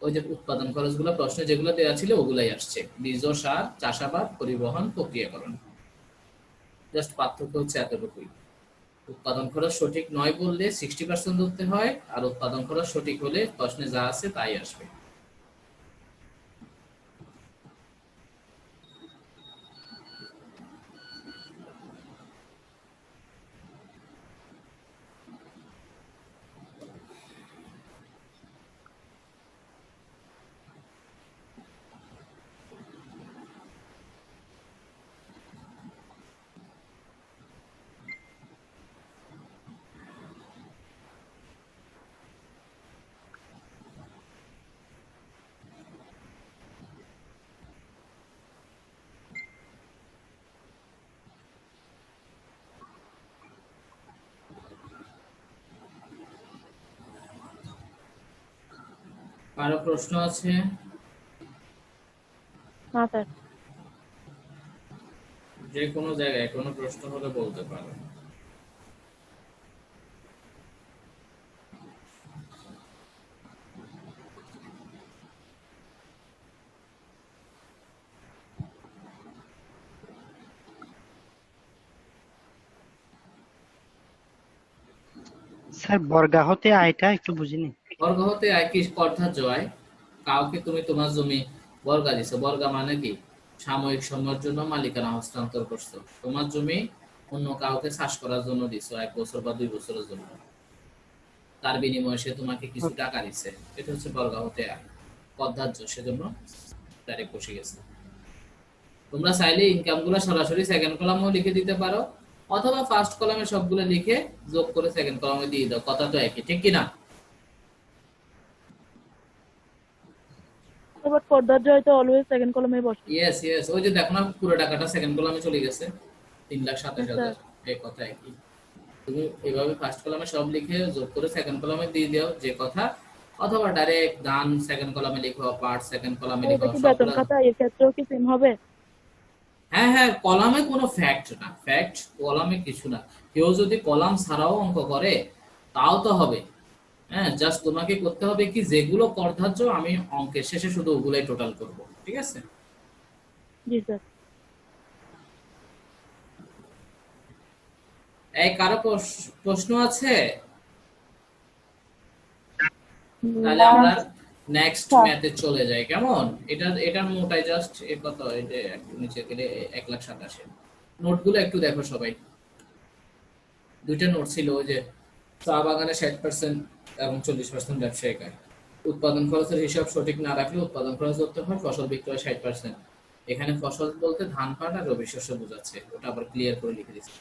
[SPEAKER 1] ওই যে উৎপাদন খরচ গুলো প্রশ্নে যেগুলো দেওয়া ছিল ওগুলাই আসছে, বীজ ও সার, চাষাবাদ, পরিবহন, প্রক্রিয়াকরণ। জাস্ট পার্থক্য হচ্ছে এতটুকুই। উৎপাদন খরচ সঠিক নয় বললে 60% ধরতে হয়, আর উৎপাদন খরচ সঠিক হলে প্রশ্নে যা আছে তাই আসবে। কারো প্রশ্ন আছে?
[SPEAKER 4] না স্যার।
[SPEAKER 1] যে কোনো জায়গায় কোনো প্রশ্ন হলে বলতে পারো।
[SPEAKER 6] স্যার বর্গা হতে আয়টা একটু বুঝিনি।
[SPEAKER 1] বর্গ হতে আয় কি অর্থাৎ জয়? কাউকে তুমি তোমার জমি বর্গা দিছো, বর্গা মানে কি সাময়িক সময়ের জন্য মালিকানা হস্তান্তর করছো। তোমার জমি অন্য কাউকে চাষ করার জন্য দিছো 1 বছর বা 2 বছরের জন্য, তার বিনিময়ে সে তোমাকে কিছু টাকা দিছে, এটা হচ্ছে বর্গা হতে আয়, পদ্ধার্য, সেজন্য ডাইরেক্ট বসে গেছে। তোমরা চাইলে ইনকাম গুলো সরাসরি সেকেন্ড কলামেও লিখে দিতে পারো, অথবা ফার্স্ট কলামে সবগুলো লিখে যোগ করে সেকেন্ড কলামে দিয়ে দাও, কথা তো একই, ঠিক কি না?
[SPEAKER 4] বাট পর্দার জয় তো অলওয়েজ সেকেন্ড কলামে বসে।
[SPEAKER 1] ইয়েস ইয়েস, ওই যে দেখো না পুরো টাকাটা সেকেন্ড কলামে চলে গেছে 3,27,000, এই কথা একই। তুমি এইভাবে ফার্স্ট কলামে সব লিখে যোগ করে সেকেন্ড কলামে দিয়ে দাও যে কথা, অথবা ডাইরেক্ট দান সেকেন্ড কলামে লিখো, পার্ট সেকেন্ড কলামে লিখো,
[SPEAKER 4] এটা কি বেতন
[SPEAKER 1] সবগুলো।
[SPEAKER 4] খাতা এর ক্ষেত্রেও কি সেম হবে?
[SPEAKER 1] হ্যাঁ হ্যাঁ, কলামে কোনো ফ্যাক্ট না, ফ্যাক্ট কলামে কিছু না। কেউ যদি কলাম ছাড়াও অঙ্ক করে তাও তো হবে। হ্যাঁ, জাস্ট তোমাকে করতে হবে কি, যেগুলো করধার্য আমি অঙ্কের শেষে শুধু ওগুলাই টোটাল করব, ঠিক আছে?
[SPEAKER 4] জি স্যার।
[SPEAKER 1] এই কারো প্রশ্ন আছে? তাহলে আমরা নেক্সট ম্যাথে চলে যাই, কেমন? এটার মোটাই জাস্ট এ কত, এই যে একটু নিচে গেলে 1,87,000। নোটগুলো একটু দেখো সবাই, দুইটা নোট ছিল, ওই যে চা বাগানে 60% এবং 40% ব্যবসায়িক আয়। উৎপাদন খরচের হিসাব সঠিক না রাখলে উৎপাদন খরচ ধরতে হয়, ফসল বিক্রয় 60%। এখানে ফসল বলতে ধান, পাট আর রবি শস্য বোঝাচ্ছে, ওটা আবার ক্লিয়ার করে লিখে দিচ্ছি।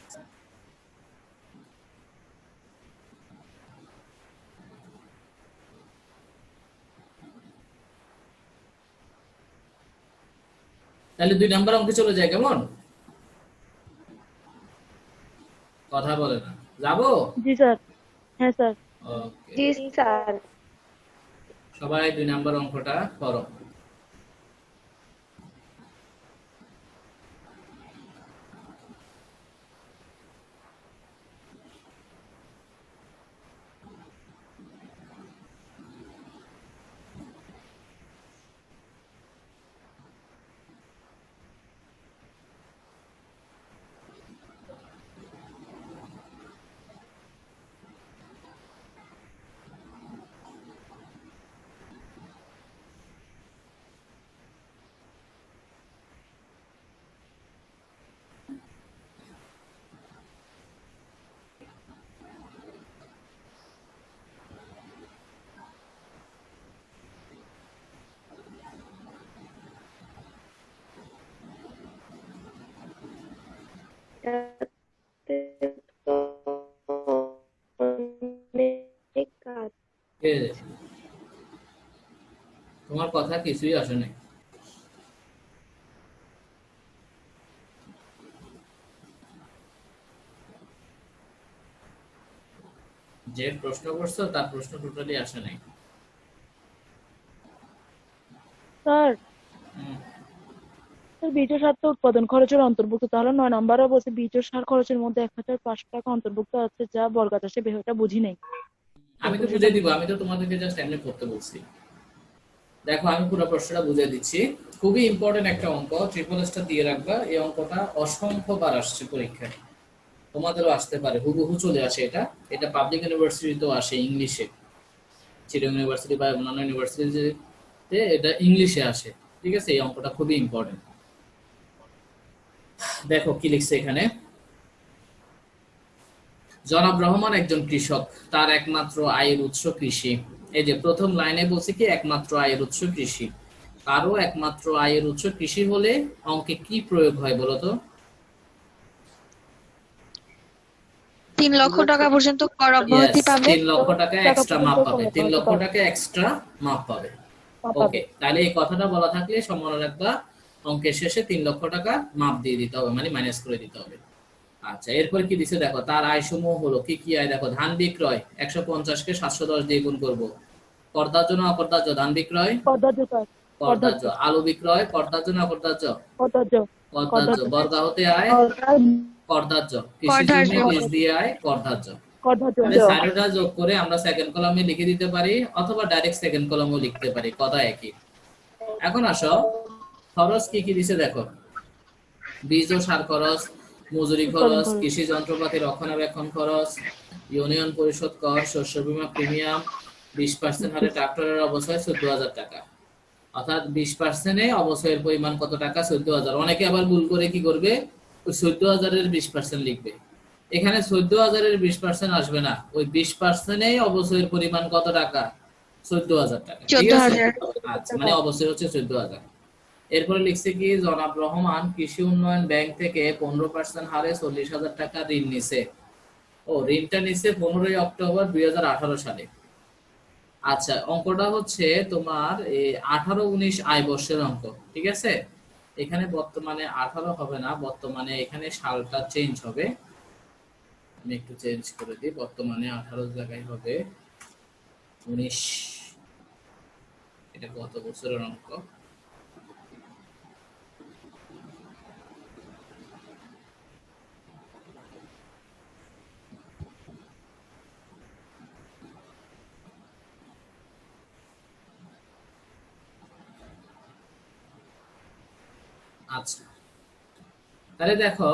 [SPEAKER 1] তাহলে 2 নাম্বার অঙ্কে চলে যায়, কেমন? কথা বলে না, যাবো?
[SPEAKER 4] জি স্যার। হ্যাঁ স্যার।
[SPEAKER 1] ওকে,
[SPEAKER 5] জি স্যার।
[SPEAKER 1] সবাই 2 নাম্বার অঙ্কটা করো।
[SPEAKER 5] এটাতে তো অনেক কাজ।
[SPEAKER 1] এই যে, তোমার কথা কিছুই আসে নাই। যে প্রশ্ন করছো তার প্রশ্ন টোটালি আসে নাই।
[SPEAKER 4] স্যার
[SPEAKER 1] হুম,
[SPEAKER 4] বীজ ও সার তো উৎপাদন খরচের অন্তর্ভুক্ত, তাহলে 9 নম্বরে বলছে বীজ ও সার খরচের মধ্যে 1,500 টাকা অন্তর্ভুক্ত আছে, যা বর্গা চাষে ব্যয়টা বুঝি নাই।
[SPEAKER 1] আমি তো বুঝিয়ে দিব, আমি তো তোমাদেরকে জাস্ট এমনি করতে বলছি। দেখো আমি পুরো প্রশ্নটা বুঝিয়ে দিচ্ছি, খুবই ইম্পর্টেন্ট একটা অঙ্ক, ট্রিপল স্টার দিয়ে রাখবা। এই অঙ্কটা অসংখ্যবার আসছে পরীক্ষায়, তোমাদেরও আসতে পারে, হুবহু চলে আসে। এটা এটা পাবলিক ইউনিভার্সিটিতেও আসে ইংলিশে, চিটাগং ইউনিভার্সিটি বা অন্যান্য ইউনিভার্সিটিতে এটা ইংলিশে আসে, ঠিক আছে? এই অঙ্কটা খুবই ইম্পর্টেন্ট। দেখো কি লিখছে এখানে, জনাব রহমান একজন কৃষক, তার একমাত্র আয়ের উৎস কৃষি। এই যে প্রথম লাইনে বলছে কি একমাত্র আয়ের উৎস কৃষি। কারো একমাত্র আয়ের উৎস কৃষি হলে অঙ্কে কি প্রয়োগ হয় বলো তো?
[SPEAKER 2] 3 লক্ষ টাকা পর্যন্ত কর অব্যাহতি পাবে।
[SPEAKER 1] 3 লক্ষ টাকা এক্সট্রা মাপ পাবে, 3 লক্ষ টাকা এক্সট্রা মাপ পাবে। ওকে, তাহলে এই কথাটা বলা থাকলে মনে রাখবা, অঙ্কের শেষে 3 লক্ষ টাকা মাপ দিয়ে দিতে হবে, মানে মাইনাস করে দিতে হবে। আচ্ছা, এরপর কি দিছে দেখো, তার আয় সমূহ হলো কি কি আয়, দেখো ধান বিক্রয় 150 কে 710 দিয়ে গুণ করব, পর্দাজ্য না অপর্দাজ্য? ধান বিক্রয়
[SPEAKER 4] পদার্থ স্যার।
[SPEAKER 1] পর্দাজ্য, আলু বিক্রয় পর্দাজ্য না অপর্দাজ্য?
[SPEAKER 4] পদার্থ।
[SPEAKER 1] পর্দাজ্য। বর্গা হতে আয় কর্দাজ্য, কৃষি জমি বীজ দিয়ে আয় কর্দাজ্য।
[SPEAKER 4] পদার্থ।
[SPEAKER 1] তাহলে সাইডটা যোগ করে আমরা সেকেন্ড কলামে লিখে দিতে পারি অথবা ডাইরেক্ট সেকেন্ড কলামেও লিখতে পারি, কথা একই। এখন আসো খরচ কি কি দিছে দেখো। বীজ ও সার খরচ, মজুরি খরচ, কৃষি যন্ত্রপাতি রক্ষণাবেক্ষণ খরচ, ইউনিয়ন পরিষদ কর, শস্য বীমা প্রিমিয়াম, 20% হারে ট্রাক্টরের অবশ্যই 14,000 টাকা। অর্থাৎ 20% অবশ্যের পরিমাণ কত টাকা? 14,000। অনেকে আবার ভুল করে কি করবে, ওই 14,000 এর 20% লিখবে। এখানে 14,000 এর 20% আসবে না, ওই 20% অবশ্যের পরিমাণ কত টাকা? 14,000 টাকা, ঠিক আছে? আচ্ছা, মানে অবশ্যই হচ্ছে 14,000। এরপরে লিখছে কি, জনাব রহমান কৃষি উন্নয়ন ব্যাংক থেকে 15% হারে 40,000 টাকা ঋণ নিছে। ও, ঋণটা নিছে 15 অক্টোবর 2018 সালে। আচ্ছা, অঙ্কটা হচ্ছে তোমার 18-19 আয় বর্ষের অঙ্ক, ঠিক আছে? এখানে বর্তমানে 18 হবে না, বর্তমানে এখানে সালটা চেঞ্জ হবে। আমি একটু চেঞ্জ করে দিই, বর্তমানে 18 জায়গায় হবে 19। এটা গত বছরের অঙ্ক। আচ্ছা, তাহলে দেখো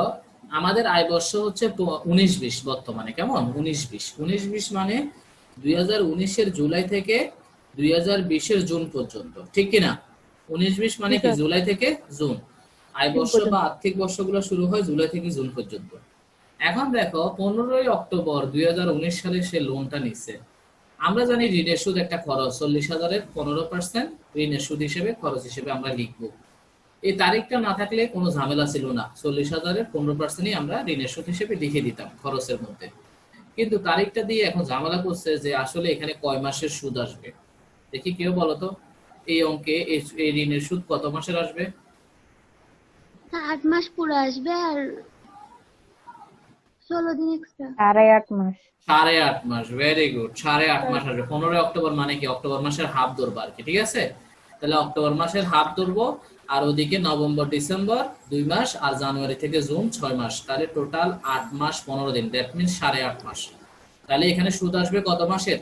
[SPEAKER 1] আমাদের আয় বর্ষ হচ্ছে 19-20 বর্তমানে, কেমন? 19-20 মানে 2019-এর জুলাই থেকে 2020-এর জুন পর্যন্ত, ঠিক কিনা? 19-20 মানে কি? জুলাই থেকে জুন। আয় বর্ষ বা আর্থিক বর্ষগুলো শুরু হয় জুলাই থেকে জুন পর্যন্ত। এখন দেখো 15 অক্টোবর 2019 সালে সে লোনটা নিচ্ছে। আমরা জানি ঋণের সুদ একটা খরচ, 40,000-এর 15% ঋণের সুদ হিসেবে খরচ হিসেবে আমরা লিখবো। এই তারিখটা না থাকলে কোনো ঝামেলা ছিল না, 40,000-এর 15%ই আমরা ঋণের সুদ হিসেবে লিখে দিতাম খরচের মধ্যে। কিন্তু তারিখটা দিয়ে এখন ঝামেলা করছে যে আসলে এখানে কয় মাসের সুদ আসবে। দেখি কেউ বলো তো, এই অঙ্কে এই ঋণের সুদ কত মাসের আসবে?
[SPEAKER 7] 8 মাস পুরো আসবে আর 16 দিন এক্সট্রা।
[SPEAKER 8] 8.5 মাস।
[SPEAKER 1] 8.5 মাস, ভেরি গুড। 8.5 মাস আসবে। 15 অক্টোবর মানে কি? অক্টোবর মাসের হাফ ধরবো আর কি, ঠিক আছে? তাহলে অক্টোবর মাসের হাফ ধরবো, আর ওদিকে নভেম্বর ডিসেম্বর 2 মাস, আর জানুয়ারি থেকে জুন 6 মাস। তাহলে টোটাল 8 মাস 15 দিন, দ্যাট মিনস 8.5 মাস। তাহলে এখানে সুদ আসবে কত মাসের?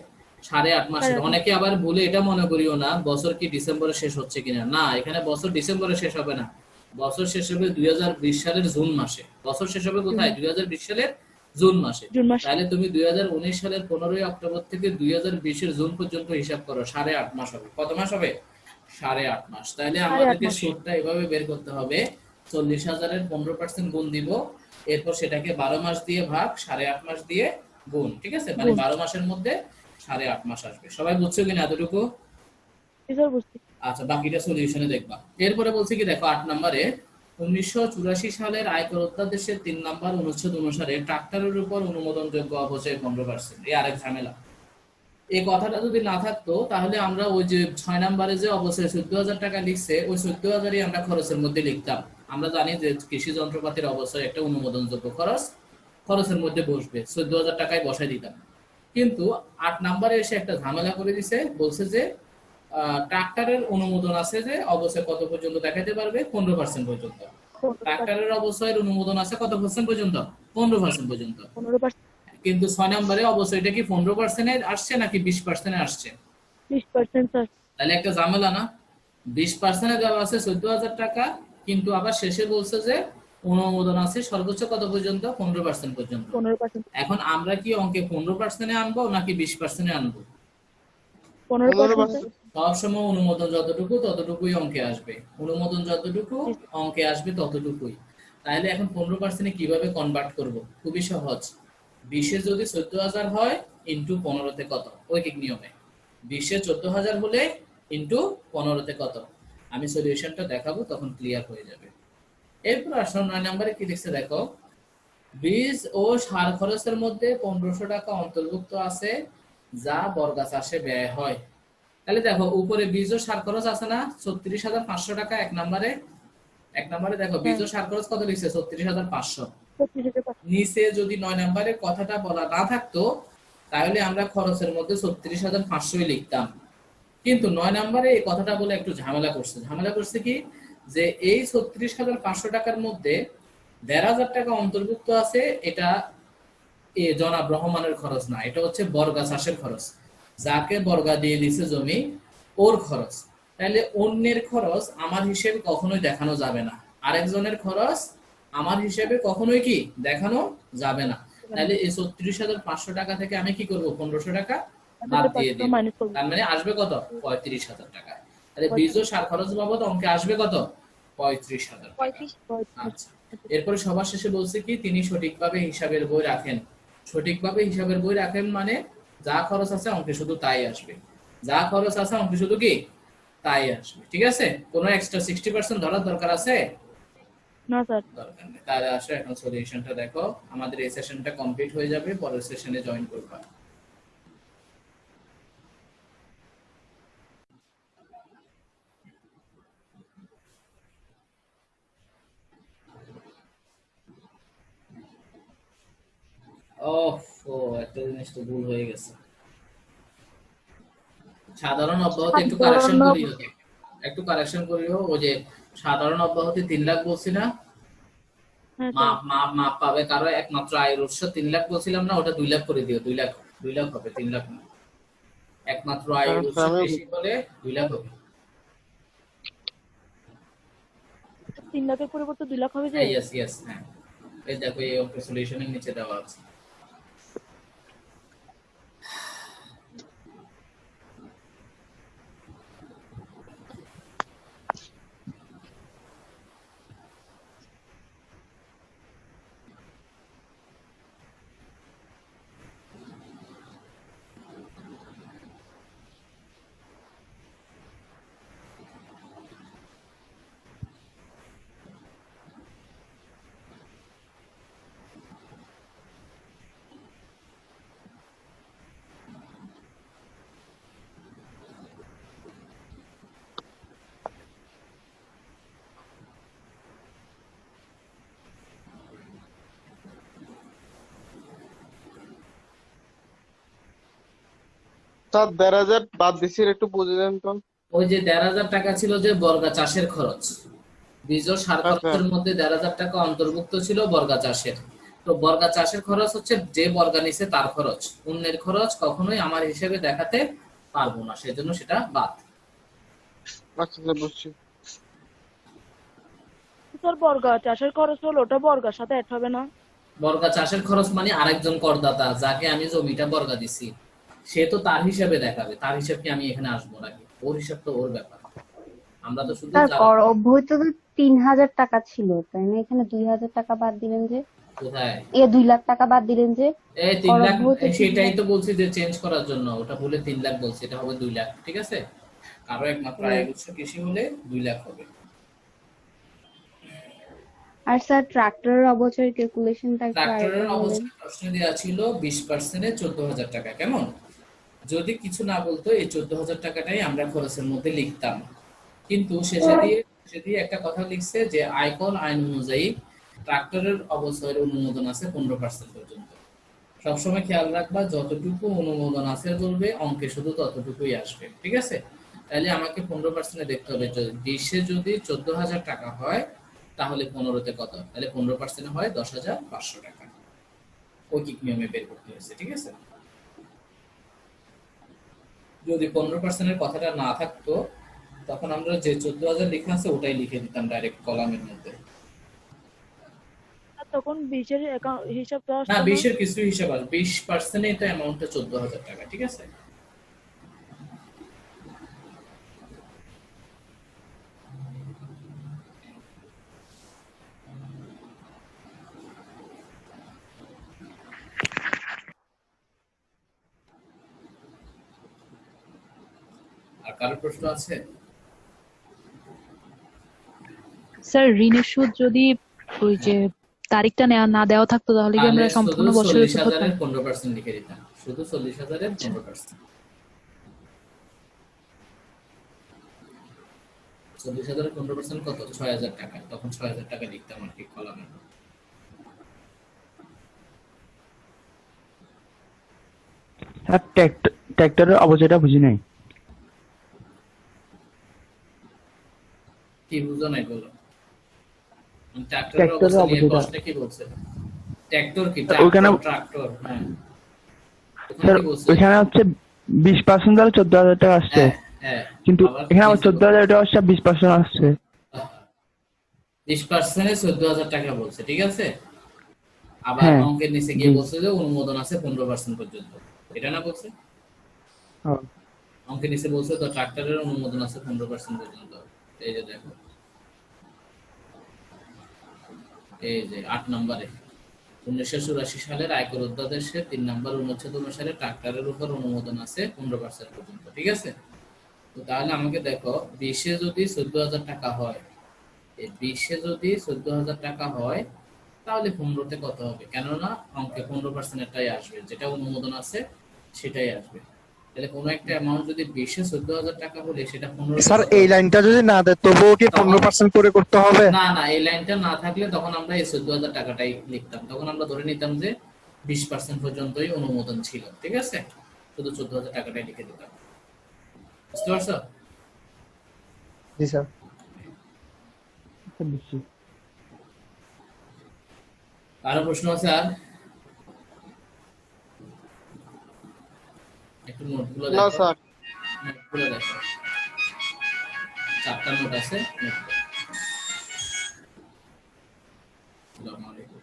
[SPEAKER 1] 8.5 মাসের। অনেকে আবার ভুলে এটা মনে করিও না বছর কি ডিসেম্বরে শেষ হচ্ছে কিনা। না, এখানে বছর ডিসেম্বরে শেষ হবে না, বছর শেষ হবে 2020 সালের জুন মাসে। বছর শেষ হবে কোথায়? 2020 সালের জুন মাসে। তাহলে তুমি 2019 সালের 15 অক্টোবর থেকে 2020-এর জুন পর্যন্ত হিসাব করো, 8.5 মাস হবে। কত মাস হবে? 8.5 মাস। তাহলে আমাদেরকে সুদটা এভাবে বের করতে হবে, 40,000-এর 15% গুণ দিব, এরপর সেটাকে 12 মাস দিয়ে ভাগ, 8.5 মাস দিয়ে গুণ, ঠিক আছে? মানে 12 মাসের মধ্যে 8.5 মাস আসবে। সবাই বুঝছো কিনা এতটুকু? আচ্ছা, বাকিটা সলিউশনে দেখবা। এরপরে বলছি কি দেখো 8 নম্বরে, 1984 সালের আয়কর অধ্যাদেশের 3 নম্বর অনুচ্ছেদ অনুসারে ট্রাক্টরের উপর অনুমোদনযোগ্য অবচয় 15%। এই আরেক ঝামেলা। এই কথাটা যদি না থাকতো তাহলে আমরা ওই যে 6 নম্বরে যে অবশ্যই 14,000 টাকা লিখছে, ওই 14,000-ই আমরা খরচের মধ্যে লিখতাম। আমরা জানি যে কৃষি যন্ত্রপাতির অবশ্যই একটা অনুমোদনযোগ্য খরচ, খরচের মধ্যে বসবে, 14,000 টাকায় বসাই দিতাম। কিন্তু 8 নম্বরে এসে একটা ঝামেলা করে দিছে, বলছে যে ট্রাক্টরের অনুমোদন আছে যে অবশ্যই কত পর্যন্ত দেখাতে পারবে? 15% পর্যন্ত। ট্রাক্টরের অবশ্যই অনুমোদন আছে কত পার্সেন্ট পর্যন্ত? 15% পর্যন্ত। কিন্তু 6 নম্বরে অবশ্যই এটা কি 15% আসছে নাকি 20% আসছে?
[SPEAKER 4] 20% স্যার।
[SPEAKER 1] তাহলে একটা ঝামেলা না? 20% দেওয়া আছে 14,000 টাকা, কিন্তু আবার শেষে বলছে যে অনুমোদন আছে সর্বোচ্চ কত পর্যন্ত? 15% পর্যন্ত।
[SPEAKER 4] 15%।
[SPEAKER 1] এখন আমরা কি অঙ্কে 15% আনবো নাকি 20% আনবো?
[SPEAKER 4] 15%।
[SPEAKER 1] সবসময় অনুমোদন যতটুকু ততটুকুই অঙ্কে আসবে, অনুমোদন যতটুকু অঙ্কে আসবে ততটুকুই। তাহলে এখন 15% কিভাবে কনভার্ট করব? খুবই সহজ। 20-এ যদি 14,000 হয় ইনটু 15-তে কত? ঐকিক নিয়মে 20-এ 14,000 হলে ইনটু 15-তে কত? আমি সলিউশনটা দেখাবো, তখন ক্লিয়ার হয়ে যাবে। এরপর আসো 9 নম্বরে কি লিখছে দেখো, বীজ ও সার খরচের মধ্যে 1500 টাকা অন্তর্ভুক্ত আছে যা বর্গা চাষে ব্যয় হয়। তাহলে দেখো উপরে বীজ ও সার খরচ আছে না 36,500 টাকা। এক নম্বরে দেখো বীজ ও সার খরচ কত লিখছে? 36,500। নিচে যদি 9 নম্বরে কথাটা বলা না থাকতো তাহলে আমরা খরচের মধ্যে 36,500 লিখতাম। কিন্তু 9 নম্বরে এই কথাটা বলে একটু ঝামেলা করছে কি, যে এই 36,500 টাকার মধ্যে 1,500 টাকা অন্তর্ভুক্ত আছে, এটা জনাব রহমানের খরচ না, এটা হচ্ছে বর্গা চাষের খরচ, যাকে বর্গা দিয়ে দিছে জমি ওর খরচ। তাহলে অন্যের খরচ আমার হিসেবে কখনোই দেখানো যাবে না, আরেকজনের খরচ আমার হিসেবে কখনোই কি দেখানো যাবে না। তাহলে এই 36,500 টাকা থেকে আমি কি করব, 1,500 টাকা বাদ দিয়ে দিব।
[SPEAKER 4] মাইনাস করবো।
[SPEAKER 1] তার মানে আসবে কত, 35,000 টাকা। তাহলে বীজ ও সার খরচ বাবদ অঙ্কে আসবে কত, 35,000 টাকা। আচ্ছা, এরপরে সবার শেষে বলছে কি, তিনি সঠিকভাবে হিসাবের বই রাখেন। সঠিকভাবে হিসাবের বই রাখেন মানে যা খরচ আছে অঙ্কে শুধু তাই আসবে, যা খরচ আছে অঙ্কে শুধু কি তাই আসবে। ঠিক আছে, কোনো এক্সট্রা 60% ধরার দরকার আছে?
[SPEAKER 4] না স্যার।
[SPEAKER 1] দরকার নেই। তাহলে আসো এখন সলিউশনটা দেখো, আমাদের এই সেশনটা কমপ্লিট হয়ে যাবে, পরের সেশনে জয়েন করবা। ও একটা জিনিস তো ভুল হয়ে গেছে। সাধারণ অব্যাহতি একটু কারেকশন করিও, ওই যে সাধারণ অব্যাহতি 3 লাখ বলছি না,
[SPEAKER 4] হ্যাঁ স্যার।
[SPEAKER 1] মাপ পাবে কারো একমাত্র আয়ের উৎস 3 লাখ বলছিলাম না, ওটা 2 লাখ করে দিও। 2 লাখ হবে, 3 লাখ না। একমাত্র আয়ের উৎস বেশি হলে 2 লাখ হবে।
[SPEAKER 4] 3 লাখের পরিবর্তে 2 লাখ হবে যে?
[SPEAKER 1] ইয়েস হ্যাঁ, এই দেখো এই অঙ্কের সলিউশনের নিচে দেওয়া আছে।
[SPEAKER 3] স্যার 1,500 বাদ দিছি, একটু বুঝে দেন তো।
[SPEAKER 1] ওই যে 1,500 টাকা ছিল যে বর্গা চাষের খরচ, বীজ ও সার খরচের মধ্যে 1,500 টাকা অন্তর্ভুক্ত ছিল বর্গা চাষের। তো বর্গা চাষের খরচ হচ্ছে যে বর্গা নিছে তার খরচ, অন্যের খরচ কখনোই আমার হিসেবে দেখাতে পারবো না, সেজন্য সেটা বাদ।
[SPEAKER 3] আচ্ছা স্যার, বুঝছি।
[SPEAKER 4] স্যার বর্গা চাষের খরচ হলো, ওটা বর্গার সাথে অ্যাড হবে না?
[SPEAKER 1] বর্গা চাষের খরচ মানে আরেকজন করদাতা, যাকে আমি জমিটা বর্গা দিছি, সে তো তার হিসাবে দেখাবে, তার হিসাব কি আমি এখানে আসবো নাকি? ওর হিসাব তো ওর ব্যাপার, আমরা তো শুধু
[SPEAKER 8] তার কর অব্যবহিত তো 3,000 টাকা ছিল, তাই না? এখানে 2,000 টাকা বাদ দিলেন যে,
[SPEAKER 1] কোথায়
[SPEAKER 8] 2 লাখ টাকা বাদ দিলেন যে।
[SPEAKER 1] এই 3 লাখ, সেটাই তো বলছি যে চেঞ্জ করার জন্য, ওটা ভুলে 3 লাখ বলছি, এটা হবে 2 লাখ। ঠিক আছে, কারো একমাত্র আয়ের উৎস কৃষি হলে 2 লাখ হবে।
[SPEAKER 8] আর স্যার ট্রাক্টরের অবচয় ক্যালকুলেশনটা একটু
[SPEAKER 1] ট্রাক্টরের
[SPEAKER 8] আরেকবার বলেন।
[SPEAKER 1] অবস্থা প্রশ্নে দেওয়া ছিল 20% 14,000 টাকা। কেমন, যদি কিছু না বলতো এই 14,000 টাকাটাই আমরা খরচের মধ্যে লিখতাম, কিন্তু শেষে দিয়ে একটা কথা লিখছে যে আয়কর আইন অনুযায়ী ট্রাক্টরের অবচয়ের অনুমোদন আছে 15% পর্যন্ত। সবসময় খেয়াল রাখবা, যতটুকু অনুমোদন আছে বলবে অঙ্কে শুধু ততটুকুই আসবে। ঠিক আছে, তাহলে আমাকে 15% দেখতে হবে। 20-এ যদি 14,000 টাকা হয় তাহলে 15-তে কত, তাহলে 15% হয় 10,500 টাকা। ঐকিক নিয়মে বের করতে হয়েছে। ঠিক আছে, যদি 15%-এর কথাটা না থাকতো তখন আমরা যে 14,000 লেখা আছে ওটাই লিখে দিতাম ডাইরেক্ট কলামের মধ্যে।
[SPEAKER 4] তখন 20-এর হিসাব তো
[SPEAKER 1] না,
[SPEAKER 4] আসতো না?
[SPEAKER 1] 20-এর কিছু হিসাব আছে, 20% এটা অ্যামাউন্টটা 14,000 টাকা। ঠিক আছে, আর কারো প্রশ্ন আছে?
[SPEAKER 2] স্যার ঋণের সুদ যদি ওই যে তারিখটা না দেওয়া থাকতো তাহলে কি আমরা সম্পূর্ণ বছরের সুদ করতাম?
[SPEAKER 1] 40,000-এর 15% লিখে দিতাম, শুধু 40,000-এর 15%। 40,000-এর 15% কত, 6,000 টাকা। তখন 6,000 টাকা লিখতাম আর কি কলামে।
[SPEAKER 6] স্যার ট্র্যাক্টরের অবচয়টা বুঝি নাই।
[SPEAKER 1] কি বুঝো নাই বলো? ট্রাক্টরের
[SPEAKER 9] ট্র্যাক্টরের
[SPEAKER 1] অবস্থা নিয়ে
[SPEAKER 9] অপোজিট।
[SPEAKER 1] প্রশ্নে কি বলছে? ট্রাক্টর কি?
[SPEAKER 9] ওখানে
[SPEAKER 1] ট্রাক্টর, হ্যাঁ। ওখানে
[SPEAKER 9] স্যার
[SPEAKER 1] কি বলছে?
[SPEAKER 9] ওইখানে হচ্ছে 20% ধরে 14,000 টাকা আসছে,
[SPEAKER 1] হ্যাঁ, হ্যাঁ।
[SPEAKER 9] কিন্তু
[SPEAKER 1] আবার
[SPEAKER 9] এখানে আবার
[SPEAKER 1] নিচে
[SPEAKER 9] 14,000 টাকা আসছে, 20% আসছে।
[SPEAKER 1] 20% 14,000 টাকা বলছে, ঠিক আছে। আবার
[SPEAKER 9] হ্যাঁ
[SPEAKER 1] অঙ্কের নিচে
[SPEAKER 9] জি।
[SPEAKER 1] গিয়ে বলছে যে অনুমোদন আছে 15% পর্যন্ত, এটা না বলছে?
[SPEAKER 9] ও,
[SPEAKER 1] অঙ্কের নিচে বলছে তো ট্রাক্টরের অনুমোদন আছে 15% পর্যন্ত। এই যে দেখো, এই যে 8 নম্বরে 1984 সালের আয়কর অধ্যাদেশের 3 নম্বর অনুচ্ছেদ অনুসারে ট্রাক্টরের উপর অনুমোদন আছে 15% পর্যন্ত, ঠিক আছে। তো তাহলে আমাকে দেখো, 20-এ যদি 14,000 টাকা হয়, এই 20-এ যদি 14,000 টাকা হয়, তাহলে 15-তে কত হবে? কেননা অঙ্কে 15%টাই আসবে, যেটা অনুমোদন আছে সেটাই আসবে। তাহলে কোনো একটা অ্যামাউন্ট যদি 20-এ 14,000 টাকা হলে সেটা 15-তে
[SPEAKER 10] স্যার
[SPEAKER 1] কত
[SPEAKER 10] এই
[SPEAKER 1] হবে?
[SPEAKER 10] লাইনটা যদি না দেয় তবুও কি
[SPEAKER 1] তখন
[SPEAKER 10] 15% করে করতে হবে?
[SPEAKER 1] না, না, এই লাইনটা না থাকলে তখন আমরা এই 14,000 টাকাটাই লিখতাম, তখন আমরা ধরে নিতাম যে 20% পর্যন্তই অনুমোদন ছিল, ঠিক আছে। শুধু 14,000 টাকাটাই লিখে দিতাম। বুঝতে পারছো?
[SPEAKER 10] জি স্যার।
[SPEAKER 9] আচ্ছা, বুঝছি।
[SPEAKER 1] আরো প্রশ্ন আছে? আর একটু নোটগুলো
[SPEAKER 3] না
[SPEAKER 1] দেখো,
[SPEAKER 3] স্যার।
[SPEAKER 1] নোটগুলো দেখো, 4টা নোট আছে, নোট করো। আসসালামু আলাইকুম।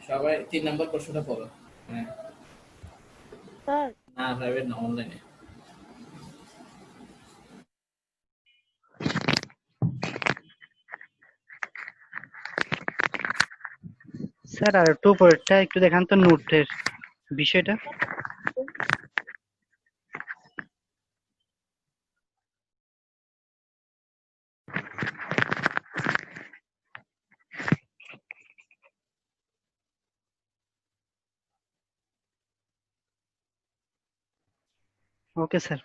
[SPEAKER 1] সবাই 3 নাম্বার প্রশ্নটা পড়ো। হ্যাঁ,
[SPEAKER 4] স্যার
[SPEAKER 1] না প্রাইভেট না, অনলাইনে।
[SPEAKER 6] স্যার আর একটু উপরেরটা একটু দেখান তো, নোটের বিষয়টা। Okay sir.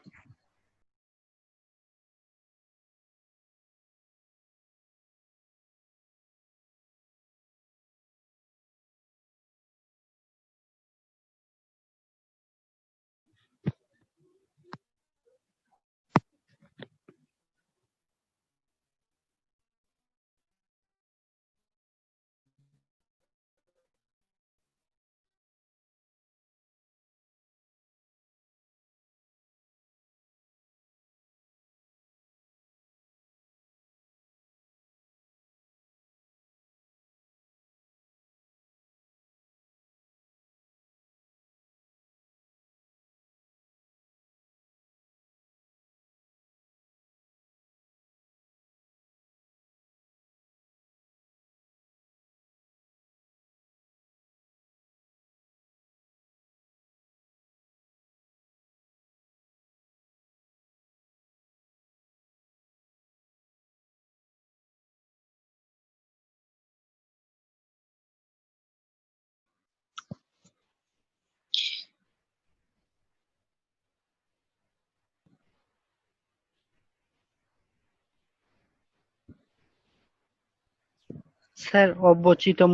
[SPEAKER 6] স্যার অবচিতটা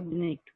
[SPEAKER 6] মানে একটু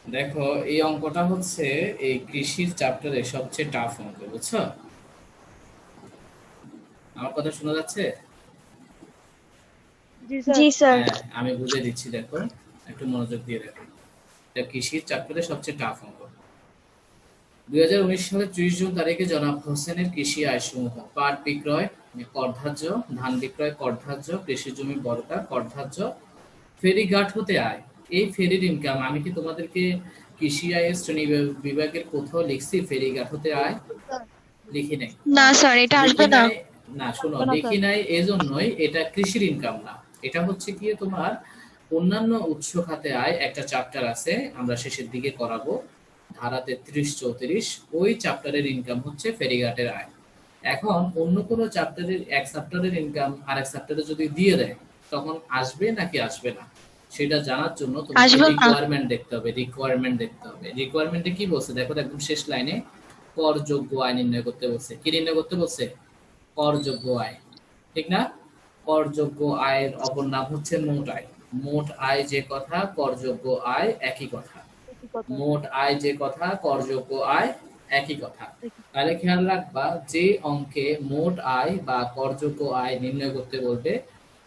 [SPEAKER 1] দেখো এই অঙ্কটা হচ্ছে এই কৃষির চ্যাপ্টারের সবচেয়ে টাফ অঙ্ক, বুঝছো? আমার কথা শোনা যাচ্ছে?
[SPEAKER 4] জি স্যার।
[SPEAKER 5] জি স্যার।
[SPEAKER 1] হ্যাঁ, আমি বুঝে দিচ্ছি, দেখো একটু মনোযোগ দিয়ে দেখো। এটা কৃষির চ্যাপ্টারের সবচেয়ে টাফ অঙ্ক। 2019 সালের 30 জুন তারিখে জনাব হোসেনের কৃষি আয়সমূহ: পাট বিক্রয় করধার্য, ধান বিক্রয় করধার্য, কৃষি জমি বর্গা করধার্য, ফেরিঘাট হতে আয়। এই ফেরির ইনকাম আমি কি তোমাদেরকে কৃষি আয়ের শ্রেণী বিভাগের কোথাও লিখছি ফেরিঘাট হতে আয়? লিখি নাই।
[SPEAKER 7] না স্যার, এটা আসবে না।
[SPEAKER 1] না শোনো, লিখি নাই এজন্যই এটা কৃষির ইনকাম না। এটা হচ্ছে কি তোমার অন্যান্য উৎস খাতে আয় একটা চ্যাপ্টার আছে, আমরা শেষের দিকে করাবো, ধারা 33-34, ওই চ্যাপ্টারের ইনকাম হচ্ছে ফেরিঘাটের আয়। এখন অন্য কোনো চ্যাপ্টারের এক চ্যাপ্টারের ইনকাম আরেক চ্যাপ্টারে যদি দিয়ে দেয় তখন আসবে নাকি আসবে না সেটা জানার জন্য তোমাকে
[SPEAKER 7] আসবে না।
[SPEAKER 1] রিকোয়ারমেন্ট দেখতে হবে। রিকোয়ারমেন্টে কি বলছে দেখো, একদম শেষ লাইনে করযোগ্য আয় নির্ণয় করতে বলছে। কি নির্ণয় করতে বলছে? করযোগ্য আয়, ঠিক না? করযোগ্য আয়ের অপর নাম হচ্ছে মোট আয়। মোট আয় যে কথা, করযোগ্য আয় একই কথা। মোট আয় যে কথা, করযোগ্য আয় একই কথা। তাহলে খেয়াল রাখবা, যে অঙ্কে মোট আয় বা করযোগ্য আয় নির্ণয় করতে বলবে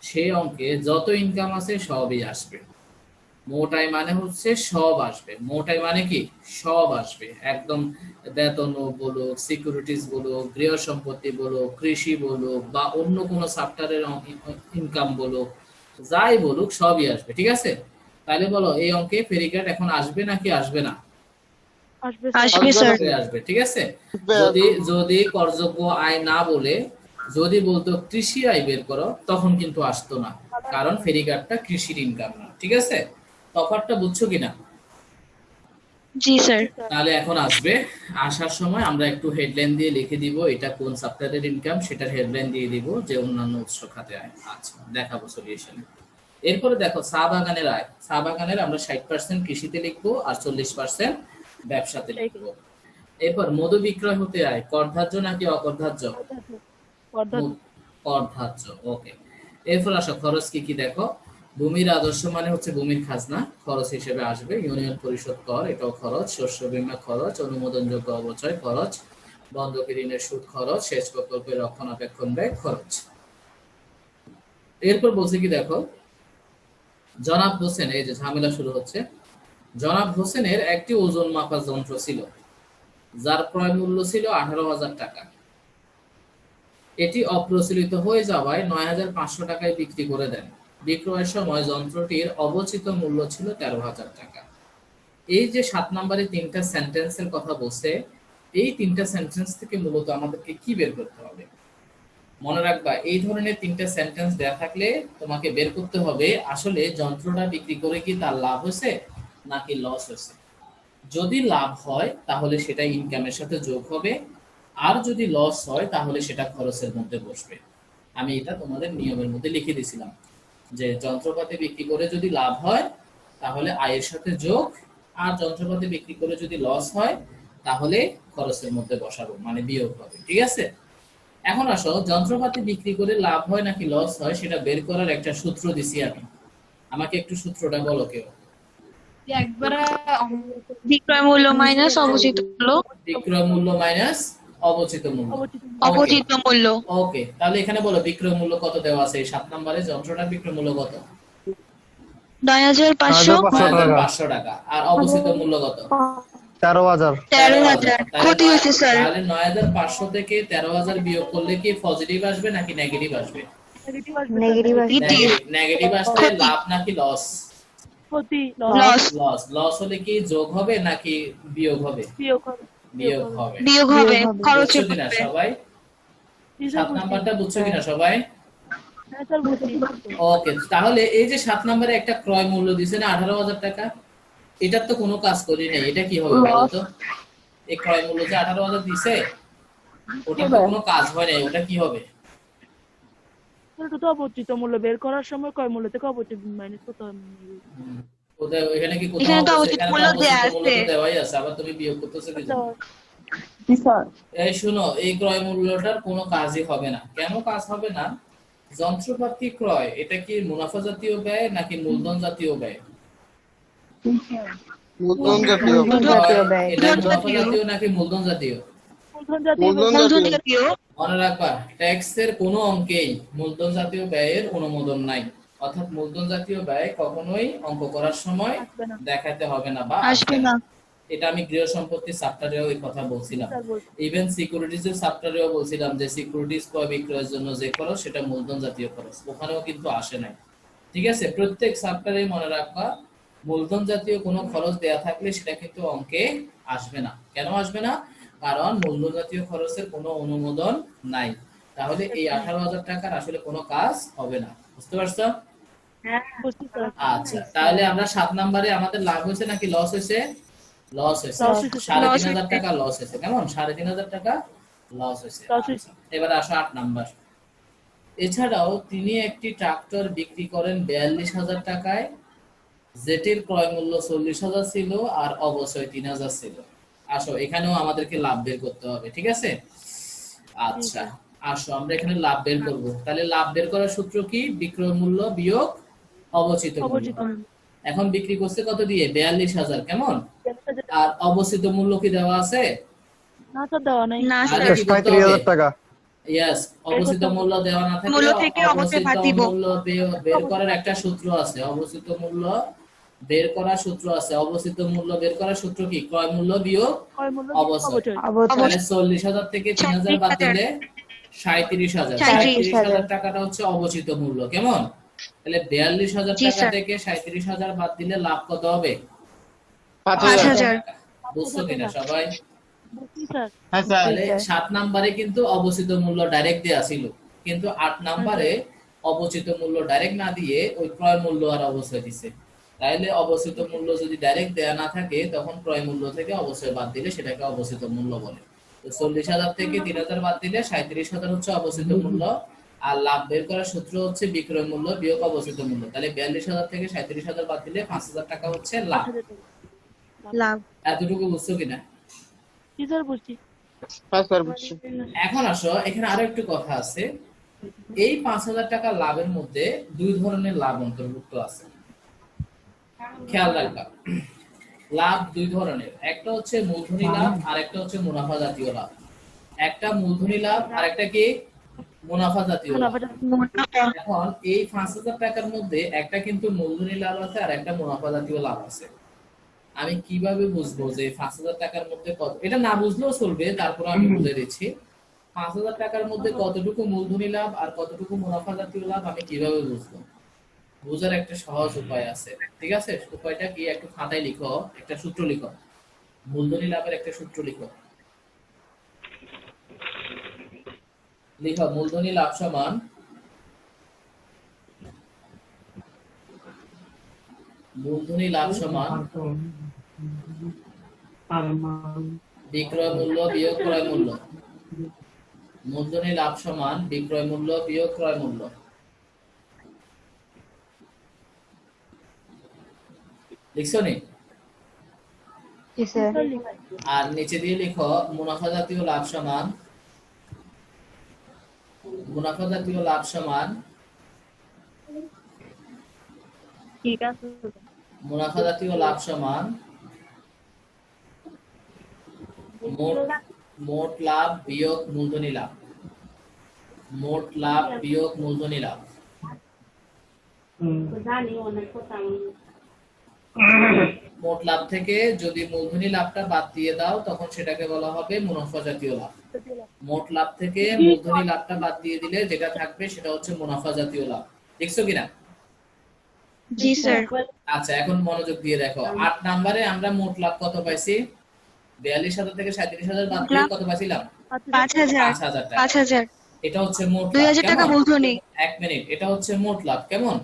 [SPEAKER 1] সেই অঙ্কে যত ইনকাম আছে সবই আসবে। মোট আয় মানে হচ্ছে সব আসবে। মোট আয় মানে কি? সব আসবে, একদম বেতন বলো, সিকিউরিটিজ বলো, গৃহ সম্পত্তি বলো, কৃষি বলো, বা অন্য কোনো চ্যাপ্টারের ইনকাম বলো, যাই বলুক সবই আসবে, ঠিক আছে? তাহলে বলো এই অঙ্কে ফেরিঘাট এখন আসবে নাকি আসবে না?
[SPEAKER 4] আসবে
[SPEAKER 7] আসবে স্যার।
[SPEAKER 1] আসবে, ঠিক আছে। যদি করযোগ্য আয় না বলে যদি বলতো কৃষি আয় বের করো তখন কিন্তু আসতো না, কারণ ফেরিঘাটটা কৃষির ইনকাম না, ঠিক আছে? তফাৎটা বুঝছো কিনা?
[SPEAKER 7] জি স্যার।
[SPEAKER 1] তাহলে এখন আসবে, আসার সময় আমরা একটু হেডলাইন দিয়ে লিখে দিব এটা কোন চ্যাপ্টারের ইনকাম, সেটার হেডলাইন দিয়ে দিব যে অন্যান্য উৎস খাতে আয়। আচ্ছা, দেখাবো সলিউশনে। এরপরে দেখো চা বাগানের আয়। চা বাগানের আমরা 60% কৃষিতে লিখবো আর 40% ব্যবসাতে লিখবো। এরপর মধু বিক্রয় হতে আয় করধার্য নাকি অকরধার্য? করধার্য, ওকে। এরপর আসো খরচ কি কি দেখো। ভূমির আদর্শ মানে হচ্ছে ভূমির খাজনা, খরচ হিসেবে আসবে। ইউনিয়ন পরিষদ কর, এটাও খরচ। শস্য বীমা খরচ, অনুমোদনযোগ্য অবচয় খরচ, বন্ধকি ঋণের সুদ খরচ, সেচ প্রকল্পের রক্ষণাবেক্ষণ ব্যয় খরচ। এরপর বলছে কি দেখো, জনাব হোসেন, এই যে ঝামেলা শুরু হচ্ছে। জনাব হোসেনের একটি ওজন মাপার যন্ত্র ছিল যার ক্রয় মূল্য ছিল 18,000 টাকা। এটি অপ্রচলিত হয়ে যাওয়ায় 9,500 টাকায় বিক্রি করে দেন। বিক্রয়ের সময় যন্ত্রটির অবচিত মূল্য ছিল 13,000 টাকা। এই যে 7 নম্বরে 3টা সেন্টেন্সের কথা বলছে, এই 3টা সেন্টেন্স থেকে মূলত আমাদেরকে কি বের করতে হবে? মনে রাখবা, এই ধরনের 3টা সেন্টেন্স দেয়া থাকলে তোমাকে বের করতে হবে আসলে যন্ত্রটা বিক্রি করে কি তার লাভ হয়েছে নাকি লস হয়েছে। যদি লাভ হয় তাহলে সেটা ইনকামের সাথে যোগ হবে, আর যদি লস হয় তাহলে সেটা খরচের মধ্যে বসবে। আমি এটা তোমাদের নিয়মের মধ্যে লিখে দিয়েছিলাম যে যন্ত্রপাতি বিক্রি করে যদি লাভ হয় তাহলে আয়ের সাথে যোগ, আর যন্ত্রপাতি বিক্রি করে যদি লস হয় তাহলে খরচের মধ্যে বসাবো, মানে বিয়োগ হবে, ঠিক আছে? এখন আসো, যন্ত্রপাতি বিক্রি করে লাভ হয় নাকি লস হয় সেটা বের করার একটা সূত্র দিছি আমি। আমাকে একটু সূত্রটা বলো কেউ।
[SPEAKER 7] বিক্রয় মূল্য মাইনাস অবচিত মূল্য।
[SPEAKER 1] বিক্রয় মূল্য মাইনাস অবচিত মূল্য।
[SPEAKER 7] অবচিত মূল্য।
[SPEAKER 1] ওকে, তাহলে এখানে বলো বিক্রয় মূল্য কত দেওয়া আছে? এই 7 নম্বরে যন্ত্রটার বিক্রয় মূল্য কত?
[SPEAKER 7] 9,500।
[SPEAKER 1] 9,500 টাকা। আর অবচিত মূল্য কত?
[SPEAKER 10] 13,000।
[SPEAKER 7] 13,000। ক্ষতি হয়েছে স্যার।
[SPEAKER 1] তাহলে 9,500 থেকে 13,000 বিয়োগ করলে কি পজিটিভ আসবে নাকি নেগেটিভ আসবে?
[SPEAKER 8] নেগেটিভ
[SPEAKER 1] নেগেটিভ আসলে লাভ নাকি লস?
[SPEAKER 7] লস।
[SPEAKER 1] লস হলে কি যোগ হবে নাকি বিয়োগ হবে? বিয়োগ হবে।
[SPEAKER 7] বিয়োগ হবে, খরচ
[SPEAKER 1] বুঝছো কিনা সবাই? 7 নাম্বারটা বুঝছো কিনা সবাই? ওকে, তাহলে এই যে 7 নম্বরে একটা ক্রয় মূল্য দিছে না 18,000 টাকা, এটার তো কোনো কাজ করি নাই, এটা কি হবে বলতো? এই ক্রয় মূল্য যে 18,000 দিছে ওটা তো কোনো কাজ হয় নাই, ওটা কি হবে?
[SPEAKER 4] ওটা তো অবচিত মূল্য, বের করার সময় ক্রয় মূল্য থেকে অবচিত মাইনাস করতে হবে।
[SPEAKER 1] ওটা এখানে কি কোথাও
[SPEAKER 7] এখানে তো
[SPEAKER 1] আছে?
[SPEAKER 7] অবচিত
[SPEAKER 1] এখানে তো
[SPEAKER 7] মূল্য দেয়া
[SPEAKER 1] অবচিত মূল্য
[SPEAKER 7] আছে।
[SPEAKER 1] তো দেওয়াই আছে, আবার তুমি বিয়োগ করতেছো কি জন্য?
[SPEAKER 8] জি স্যার।
[SPEAKER 1] এই শুনো, এই ক্রয় মূল্যটার কোনো কাজই হবে না। কেন কাজ হবে না? যন্ত্রপাতি ক্রয় এটা কি মুনাফা জাতীয় ব্যয় নাকি মূলধন জাতীয় ব্যয়?
[SPEAKER 3] মূলধন জাতীয়।
[SPEAKER 8] মূলধন জাতীয় ব্যয়।
[SPEAKER 1] এটা মুনাফা জাতীয় নাকি মূলধন জাতীয়?
[SPEAKER 4] মূলধন জাতীয়
[SPEAKER 3] মূলধন জাতীয়।
[SPEAKER 1] মনে রাখবা ট্যাক্সের কোনো অঙ্কেই মূলধন জাতীয় ব্যয়ের অনুমোদন নাই, অর্থাৎ মূলধন জাতীয় ব্যয় কখনোই অঙ্ক করার সময়
[SPEAKER 4] আসবে না।
[SPEAKER 1] দেখাতে হবে না বা আসবে না। এটা আমি গৃহ সম্পত্তি চ্যাপ্টারেও এই কথা বলছিলাম,
[SPEAKER 4] স্যার বলছি।
[SPEAKER 1] ইভেন সিকিউরিটিজ এর চ্যাপ্টারেও বলছিলাম যে সিকিউরিটিজ ক্রয় বিক্রয়ের জন্য যে খরচ সেটা মূলধন জাতীয় খরচ, ওখানেও কিন্তু আসে নাই। ঠিক আছে, প্রত্যেক চ্যাপ্টারে মনে রাখবা মূলধন জাতীয় কোনো খরচ দেয়া থাকলে সেটা কিন্তু অঙ্কে আসবে না। কেন আসবে না? কারণ মূলধন জাতীয় খরচের কোনো অনুমোদন নাই। তাহলে এই 18,000 টাকার আসলে কোনো কাজ হবে না। বুঝতে পারছো?
[SPEAKER 4] বুঝছি স্যার।
[SPEAKER 1] আচ্ছা, তাহলে আমরা 7 নম্বরে আমাদের লাভ হয়েছে নাকি লস হয়েছে? লস হয়েছে।
[SPEAKER 4] Loss হয়েছে।
[SPEAKER 1] 3,500 টাকা লস হয়েছে। কেমন? 3,500 টাকা লস হয়েছে।
[SPEAKER 4] Loss হয়েছে।
[SPEAKER 1] এবার আসো 8 নাম্বার। এছাড়াও তিনি একটি ট্রাক্টর বিক্রি করেন 42,000 টাকায়, যেটির ক্রয় মূল্য 40,000 ছিল আর অবশ্যই 3,000 ছিল। আসো এখানেও আমাদেরকে লাভ বের করতে হবে। ঠিক আছে? আচ্ছা, আসো আমরা এখানে লাভ বের করব। তাহলে লাভ বের করার সূত্র কি? বিক্রয় মূল্য বিয়োগ অবচিত মূল্য।
[SPEAKER 4] অবচিত মূল্য।
[SPEAKER 1] এখন বিক্রি করছে কত দিয়ে? 42,000। কেমন? আর অবচিত মূল্য কি দেওয়া আছে?
[SPEAKER 4] না স্যার, দেওয়া নাই।
[SPEAKER 1] তাহলে কি করতে হবে?
[SPEAKER 10] 35,000 টাকা।
[SPEAKER 1] ইয়েস, অবচিত মূল্য দেওয়া না থাকলে অবচিত মূল্য বের করার একটা সূত্র আছে। অবচিত মূল্য বের করার সূত্র আছে। অবচিত মূল্য বের করার সূত্র কি? ক্রয় মূল্য বিয়োগ
[SPEAKER 4] ক্রয় মূল্য
[SPEAKER 1] অবচয়।
[SPEAKER 4] অবচয়।
[SPEAKER 1] তাহলে 40,000 থেকে 3,000 বাদ দিলে 37,000। 37,000 টাকাটা হচ্ছে অবচিত মূল্য। কেমন? তাহলে 42,000 টাকা থেকে 37,000 বাদ দিলে লাভ কত হবে?
[SPEAKER 3] 5,000।
[SPEAKER 1] বুঝছো কিনা সবাই?
[SPEAKER 4] বুঝছি স্যার।
[SPEAKER 3] হ্যাঁ স্যার।
[SPEAKER 1] তাহলে 7 নম্বরে কিন্তু অবচিত মূল্য ডাইরেক্ট দেয়া ছিল, কিন্তু 8 নম্বরে অবচিত মূল্য ডাইরেক্ট না দিয়ে ওই ক্রয় মূল্য আর অবশ্যই দিছে। তাহলে অবচিত মূল্য যদি ডাইরেক্ট দেয়া না থাকে তখন ক্রয় মূল্য থেকে অবশ্যই বাদ দিলে সেটাকে অবচিত মূল্য বলে। তো 40,000 থেকে 3,000 বাদ দিলে 37,000 হচ্ছে অবচিত মূল্য, আর লাভ বের করার সূত্র হচ্ছে বিক্রয় মূল্য বিয়োগ অবচিত মূল্য। তাহলে 42,000 থেকে 37,000 বাদ দিলে 5,000 টাকা হচ্ছে লাভ।
[SPEAKER 7] লাভ।
[SPEAKER 1] এতটুকু বুঝছো কিনা?
[SPEAKER 4] জি স্যার, বুঝছি।
[SPEAKER 3] হ্যাঁ স্যার বুঝছি।
[SPEAKER 1] এখন আসো এখানে আরো একটু কথা আছে। এই 5,000 টাকা লাভের মধ্যে দুই ধরনের লাভ অন্তর্ভুক্ত আছে, খেয়াল রাখবা। লাভ দুই ধরনের, একটা হচ্ছে মূলধনী লাভ আর একটা হচ্ছে মুনাফা জাতীয় লাভ। একটা মূলধনী লাভ আর একটা কি? মুনাফা জাতীয় লাভ। এখন এই 5,000 টাকার মধ্যে একটা কিন্তু মূলধনী লাভ আছে আর একটা মুনাফা জাতীয় লাভ আছে। আমি কিভাবে বুঝবো যে 5,000 টাকার মধ্যে কত? এটা না বুঝলেও চলবে, তারপর আমি বুঝে দিচ্ছি। 5,000 টাকার মধ্যে কতটুকু মূলধনী লাভ আর কতটুকু মুনাফা জাতীয় লাভ আমি কিভাবে বুঝবো? বোঝার একটা সহজ উপায় আছে। ঠিক আছে, উপায়টা কি? একটু খাতায় লিখো, একটা সূত্র লিখো। মূলধনী লাভের একটা সূত্র লিখো। লিখো মূলধনী লাভ সমান বিক্রয় মূল্য বিয়োগ ক্রয় মূল্য। মূলধনী লাভ সমান বিক্রয় মূল্য বিয়োগ ক্রয় মূল্য। লিখছো নি?
[SPEAKER 8] জি স্যার।
[SPEAKER 1] আর নিচে দিয়ে লিখো মুনাফা জাতীয় লাভ সমান
[SPEAKER 4] ঠিক আছে।
[SPEAKER 1] মুনাফা জাতীয় লাভ সমান মোট লাভ বিয়োগ মূলধনী লাভ। মোট লাভ বিয়োগ মূলধনী লাভ। মোট লাভ থেকে যদি মূলধনী লাভটা বাদ দিয়ে দাও তখন সেটাকে বলা হবে মুনাফা জাতীয় লাভ। মোট লাভ থেকে মূলধনী লাভটা বাদ দিয়ে দিলে যেটা থাকবে সেটা হচ্ছে মুনাফা জাতীয় লাভ। দেখছো কিনা?
[SPEAKER 7] জি স্যার।
[SPEAKER 1] আচ্ছা, এখন মনোযোগ দিয়ে দেখো। 8 নম্বরে আমরা মোট লাভ কত পাইছি? 42,000 থেকে 37,000 বাদ দিয়ে কত পাইছিলাম?
[SPEAKER 7] 5,000।
[SPEAKER 1] 5,000 টাকা।
[SPEAKER 7] 5,000।
[SPEAKER 1] এটা হচ্ছে মোট লাভ।
[SPEAKER 7] 2,000 টাকা
[SPEAKER 1] কেমন?
[SPEAKER 7] মূলধনী।
[SPEAKER 1] 1 মিনিট, এটা হচ্ছে মোট লাভ। কেমন?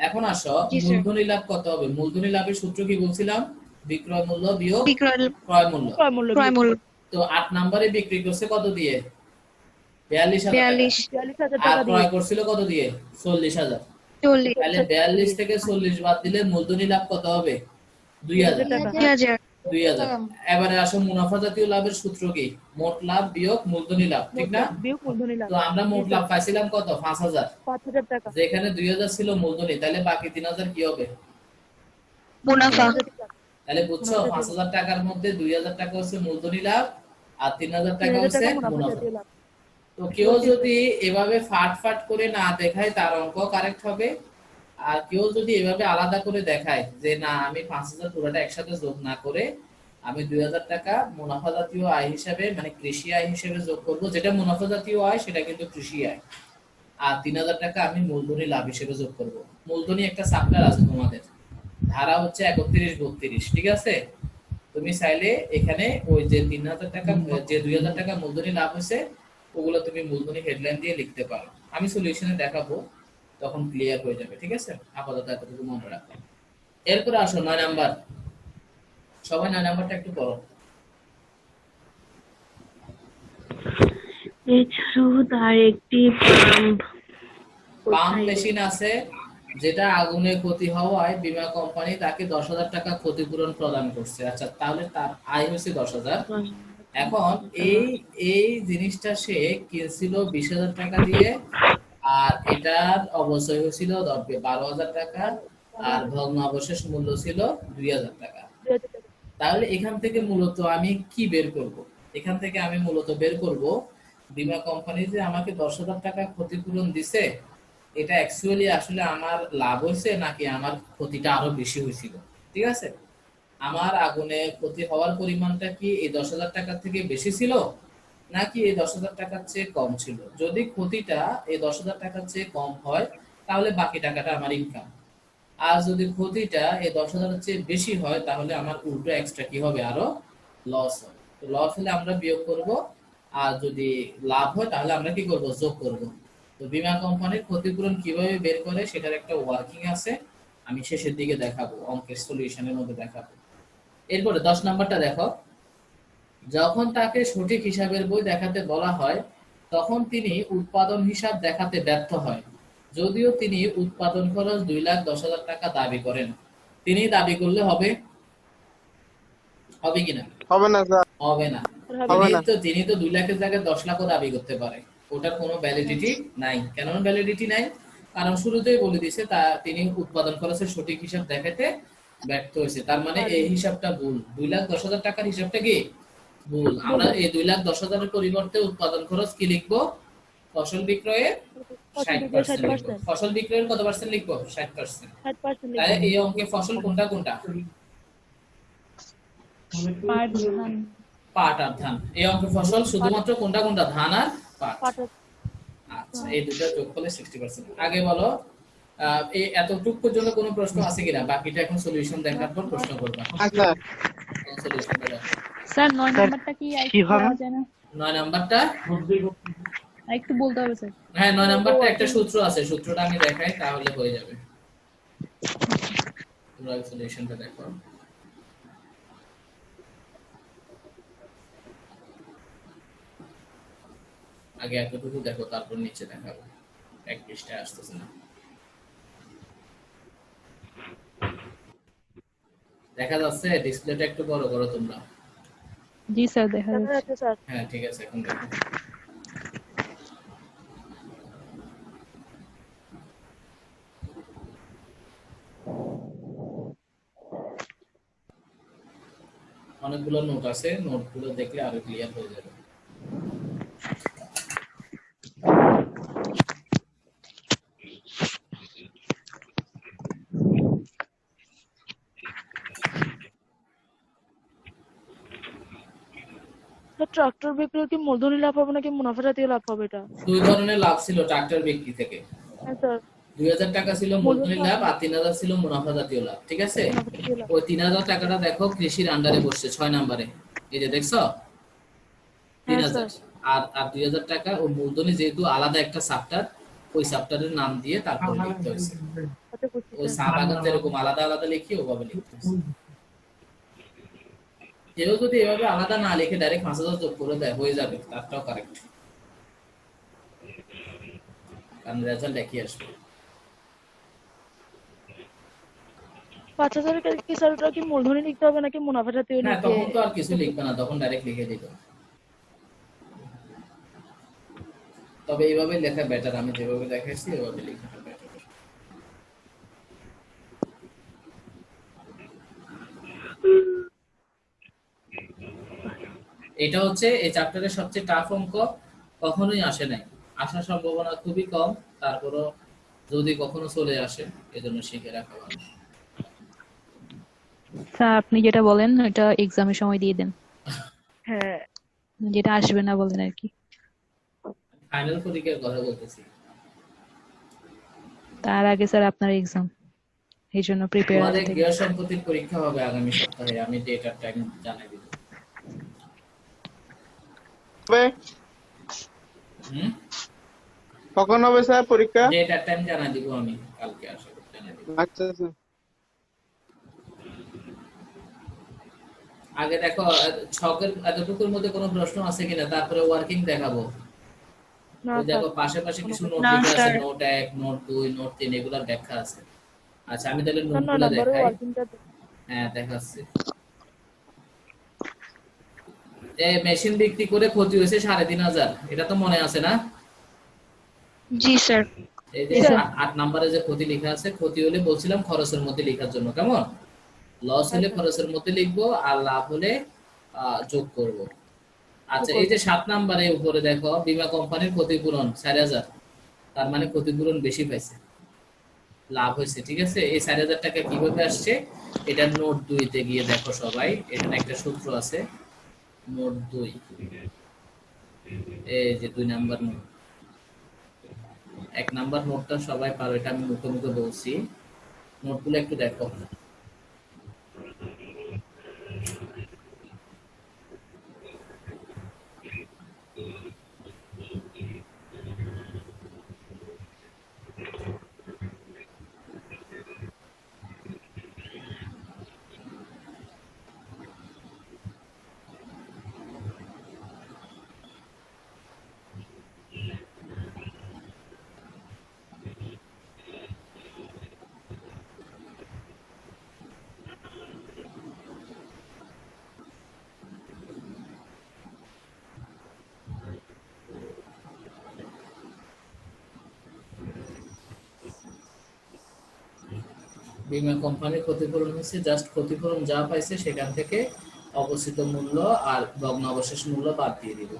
[SPEAKER 1] এখন আসো
[SPEAKER 7] জি স্যার।
[SPEAKER 1] মূলধনী লাভ কত হবে? মূলধনী লাভের সূত্র কি বলছিলাম? বিক্রয় মূল্য বিয়োগ
[SPEAKER 7] বিক্রয়
[SPEAKER 1] ক্রয় মূল্য।
[SPEAKER 7] ক্রয় মূল্য।
[SPEAKER 1] তো 8 নম্বরে বিক্রি করছে কত দিয়ে? 42,000 টাকা।
[SPEAKER 7] 42।
[SPEAKER 4] 42,000
[SPEAKER 1] আর
[SPEAKER 4] টাকা দিয়ে।
[SPEAKER 1] ক্রয় করছিল কত দিয়ে? 40,000।
[SPEAKER 7] 40।
[SPEAKER 1] তাহলে 42 থেকে 40 বাদ দিলে মূলধনী লাভ কত হবে? 2,000।
[SPEAKER 7] 2,000।
[SPEAKER 1] 2,000। এবারে আসো মুনাফা জাতীয় লাভের সূত্র কি? মোট লাভ বিয়োগ মূলধনী লাভ, ঠিক না?
[SPEAKER 4] বিয়োগ মূলধনী লাভ।
[SPEAKER 1] তো আমরা মোট লাভ পাইছিলাম কত? 5,000।
[SPEAKER 4] 5,000 টাকা।
[SPEAKER 1] যেখানে 2,000 ছিল মূলধনী, তাহলে বাকি 3,000 কি হবে?
[SPEAKER 7] মুনাফা।
[SPEAKER 1] তাহলে বুঝছো,
[SPEAKER 4] মুনাফা জাতীয়
[SPEAKER 1] 5,000 টাকার মধ্যে 2,000 টাকা হচ্ছে মূলধনী লাভ আর 3,000 টাকা
[SPEAKER 4] 3,000
[SPEAKER 1] হচ্ছে
[SPEAKER 4] টাকা মুনাফা
[SPEAKER 1] মুনাফা।
[SPEAKER 4] জাতীয় লাভ।
[SPEAKER 1] তো কেউ যদি এভাবে ফাট ফাট করে না দেখায় তার অঙ্ক কারেক্ট হবে, আর কেউ যদি এভাবে আলাদা করে দেখায় যে না আমি 5,000 পুরোটা একসাথে যোগ না করে আমি 2,000 টাকা মুনাফা জাতীয় আয় হিসাবে মানে কৃষি আয় হিসেবে যোগ করব, যেটা মুনাফা জাতীয় আয় সেটা কিন্তু কৃষি আয়, আর 3,000 টাকা আমি মূলধনী লাভ হিসেবে যোগ করব। মূলধনী একটা চ্যাপ্টার আছে তোমাদের, ধারা হচ্ছে 31-32, ঠিক আছে? তুমি চাইলে এখানে ওই যে 3,000 টাকা যে 2,000 টাকা মূলধনী লাভ হয়েছে ওগুলো তুমি মূলধনী হেডলাইন দিয়ে লিখতে পারো, আমি সলিউশনে দেখাবো তখন ক্লিয়ার হয়ে যাবে, ঠিক আছে? আপাতত এতটুকু মনে রাখো। এরপরে আসো 9 নাম্বার, সবাই 9 নাম্বারটা একটু পড়ো।
[SPEAKER 5] এছাড়াও তার একটি
[SPEAKER 1] পাম্প মেশিন আছে যেটা আগুনে ক্ষতি হওয়ায় বীমা কোম্পানি তাকে 10,000 টাকা ক্ষতিপূরণ প্রদান করছে। আচ্ছা, তাহলে তার আয় হয়েছে 10,000। এখন এই জিনিসটা সে কিনছিল 20,000 টাকা দিয়ে, আর এটার অবশ্যই হয়েছিল 12,000 টাকা, আর ভগ্নাবশেষ মূল্য ছিল 2,000 টাকা। তাহলে এখান থেকে মূলত আমি কি বের করব? এখান থেকে আমি মূলত বের করব বীমা কোম্পানি যে আমাকে 10,000 টাকা ক্ষতিপূরণ দিছে, এটা অ্যাকচুয়ালি আসলে আমার লাভ হয়েছে নাকি আমার ক্ষতিটা আরো বেশি হয়েছিল, ঠিক আছে? আমার আগুনে ক্ষতি হওয়ার পরিমাণটা কি এই 10,000 টাকার থেকে বেশি ছিল নাকি এই 10,000 টাকার চেয়ে কম ছিল? যদি ক্ষতিটা এই 10,000 টাকার চেয়ে কম হয় তাহলে বাকি টাকাটা আমার ইনকাম, আর যদি ক্ষতিটা এই 10,000-এর চেয়ে বেশি হয় তাহলে আমার উল্টো এক্সট্রা কি হবে, আরো লস হবে। তো লস হলে আমরা বিয়োগ করব, আর যদি লাভ হয় তাহলে আমরা কি করব, যোগ করব। তো বীমা কোম্পানির ক্ষতিপূরণ কিভাবে বের করে সেটার একটা ওয়ার্কিং আছে, আমি শেষের দিকে দেখাবো, অঙ্কের সলিউশনের মধ্যে দেখাবো। এরপরে 10 নাম্বারটা দেখো, যখন তাকে সঠিক হিসাবের বই দেখাতে বলা হয় তখন তিনি উৎপাদন হিসাব দেখাতে ব্যর্থ হয়, যদিও তিনি উৎপাদন খরচ 2,10,000 টাকা দাবি করেন। তিনি দাবি করলে হবে হবে কিনা?
[SPEAKER 3] হবে না স্যার,
[SPEAKER 1] হবে না।
[SPEAKER 3] হবে না।
[SPEAKER 1] তিনি তো 2 লাখের জায়গায় 10 লাখও দাবি করতে পারে, ওটার কোনো ভ্যালিডিটি নাই। কেন ভ্যালিডিটি নাই? কারণ শুরুতেই বলে দিয়েছে তিনি উৎপাদন খরচের সঠিক হিসাব দেখাতে ব্যর্থ হয়েছে, তার মানে এই হিসাবটা ভুল। 2,10,000 টাকার হিসাবটা কি ভুল। আমরা এই 2,10,000-এর পরিবর্তে উৎপাদন খরচ কি লিখবো? ফসল বিক্রয়ের 60% লিখবো। ফসল বিক্রয়ের কত পার্সেন্ট লিখবো? 60%। তাহলে এই অঙ্কে ফসল কোনটা কোনটা?
[SPEAKER 2] পাট, ধান।
[SPEAKER 1] পাট আর ধান। এই অঙ্কে ফসল শুধুমাত্র কোনটা কোনটা? ধান আর পাট। আচ্ছা, এই দুটো যোগ করলে 60%। আগে বলো এই এতটুকু পর্যন্ত কোনো প্রশ্ন আছে কিনা? বাকিটা এখন সলিউশন দেখার পর প্রশ্ন করবা।
[SPEAKER 3] আচ্ছা
[SPEAKER 1] সলিউশনটা দেখো।
[SPEAKER 2] স্যার 9 নাম্বারটা কি
[SPEAKER 6] কি হবে?
[SPEAKER 2] পাওয়া যায় না?
[SPEAKER 1] 9 নাম্বারটা
[SPEAKER 2] একটু বলতে হবে স্যার।
[SPEAKER 1] হ্যাঁ, 9 নাম্বারটা একটা সূত্র আছে, সূত্রটা আমি দেখাই তাহলে হয়ে যাবে। তোমরা সলিউশনটা দেখো। আগে এতটুকু দেখো তারপর নিচে দেখাবো, এক পৃষ্ঠায় আসতেছে না। দেখা যাচ্ছে? ডিসপ্লেটা একটু বড় করো তোমরা।
[SPEAKER 2] জি স্যার, দেখা যাচ্ছে।
[SPEAKER 1] হ্যাঁ ঠিক আছে, এখন দেখো। অনেকগুলো নোট আছে, নোটগুলো দেখলে আরো ক্লিয়ার হয়ে যাবে।
[SPEAKER 4] ট্রাক্টর বিক্রয় কি মূলধনী লাভ হবে নাকি মুনাফা জাতীয় লাভ হবে এটা?
[SPEAKER 1] দুই ধরনের লাভ ছিল ট্রাক্টর বিক্রি থেকে।
[SPEAKER 4] হ্যাঁ স্যার,
[SPEAKER 1] 2,000 টাকা ছিল মূলধনী লাভ আর 3,000 ছিল মুনাফা জাতীয় লাভ, ঠিক আছে?
[SPEAKER 4] মুনাফা জাতীয় লাভ।
[SPEAKER 1] ওই 3,000 টাকাটা দেখো কৃষির আন্ডারে বসছে 6 নম্বরে, এই যে দেখছো 3,000। আর 2,000 টাকা ও মূলধনী যেহেতু আলাদা একটা চ্যাপ্টার, ওই চ্যাপ্টারের নাম দিয়ে তারপর লিখতে হয়েছে।
[SPEAKER 4] আচ্ছা, বুঝছি
[SPEAKER 1] ওই
[SPEAKER 4] স্যার।
[SPEAKER 1] সাবাগান যেরকম আলাদা আলাদা লিখি ওভাবে লিখতে হয়েছে। কেউ যদি এভাবে আলাদা না লিখে ডাইরেক্ট 5,000 যোগ করে দেয় হয়ে যাবে, তারটাও কারেক্ট, কারণ রেজাল্ট একই আসবে।
[SPEAKER 4] 5,000 কি স্যার ওটা কি মূলধনী লিখতে হবে নাকি মুনাফা জাতীয়
[SPEAKER 1] না,
[SPEAKER 4] লিখতে?
[SPEAKER 1] তখন তো আর কিছু লিখবে না, তখন ডাইরেক্ট লিখে দিবে। তবে এইভাবে লেখা বেটার, আমি যেভাবে দেখাইছি এভাবে লেখাটা বেটার। এটা হচ্ছে এই চ্যাপ্টারের সবচেয়ে টাফ অঙ্ক, কখনোই আসে নাই, আসার সম্ভাবনা খুবই কম, তারপরও যদি কখনো চলে আসে এজন্য শিখে রাখা ভালো।
[SPEAKER 2] স্যার আপনি যেটা বলেন এটা এক্সামের সময় দিয়ে দেন,
[SPEAKER 4] হ্যাঁ
[SPEAKER 2] যেটা আসবে না বলেন আর কি।
[SPEAKER 1] ফাইনাল পরীক্ষার কথা বলতেছি।
[SPEAKER 2] তার আগে স্যার আপনার এক্সাম, এই জন্য প্রিপেয়ার
[SPEAKER 1] তোমাদের
[SPEAKER 2] হতে
[SPEAKER 1] গৃহ সম্পত্তির পরীক্ষা হবে আগামী সপ্তাহে, আমি ডেট আর টাইম জানাই দিব।
[SPEAKER 3] হবে
[SPEAKER 1] হুম,
[SPEAKER 3] কখন হবে স্যার পরীক্ষা?
[SPEAKER 1] ডেট আর টাইম জানাই দিব আমি কালকে, আশা করি জানাই দিব।
[SPEAKER 3] আচ্ছা আচ্ছা।
[SPEAKER 1] আগে দেখো ছকের এতটুকুর মধ্যে কোনো প্রশ্ন আছে কিনা, তারপরে ওয়ার্কিং দেখাবো।
[SPEAKER 4] না
[SPEAKER 1] ওই
[SPEAKER 4] স্যার,
[SPEAKER 1] দেখো পাশে কিছু নোট
[SPEAKER 2] না,
[SPEAKER 1] লেখা আছে,
[SPEAKER 2] স্যার।
[SPEAKER 1] নোট 1, নোট 2, নোট 3 এগুলোর ব্যাখ্যা আছে। আচ্ছা আমি তাহলে
[SPEAKER 4] না
[SPEAKER 1] নোটগুলো
[SPEAKER 4] নাম্বারে
[SPEAKER 1] দেখাই।
[SPEAKER 4] ওয়ার্কিংটা
[SPEAKER 1] হ্যাঁ দেখাচ্ছি। এই মেশিন বিক্রি করে ক্ষতি হয়েছে 3,500, এটা তো মনে আছে না?
[SPEAKER 2] জি স্যার।
[SPEAKER 1] এই যে 8 নম্বরে যে ক্ষতি লেখা আছে, ক্ষতি হলে বলছিলাম খরচের মধ্যে লেখার জন্য, কেমন? লস হলে খরচের মধ্যে লিখবো, আর লাভ হলে যোগ করব। আচ্ছা এই যে 7 নম্বরে উপরে দেখো বীমা কোম্পানির ক্ষতিপূরণ 4,000, তার মানে ক্ষতিপূরণ বেশি পাইছে, লাভ হয়েছে, ঠিক আছে। এই 4,000 টাকা কিভাবে আসছে, এটা নোট 2 তে গিয়ে দেখো সবাই, এখানে একটা সূত্র আছে, নোট 2, এই যে 2 নাম্বার নোট। 1 নাম্বার নোটটা সবাই পারো, এটা আমি মুখে মুখে বলছি, নোটগুলো একটু দেখো। বীমা কোম্পানির ক্ষতিপূরণ হচ্ছে জাস্ট ক্ষতিপূরণ যা পাইছে সেখান থেকে অবশিষ্ট মূল্য আর ভগ্নাবশেষ মূল্য বাদ দিয়ে দিব।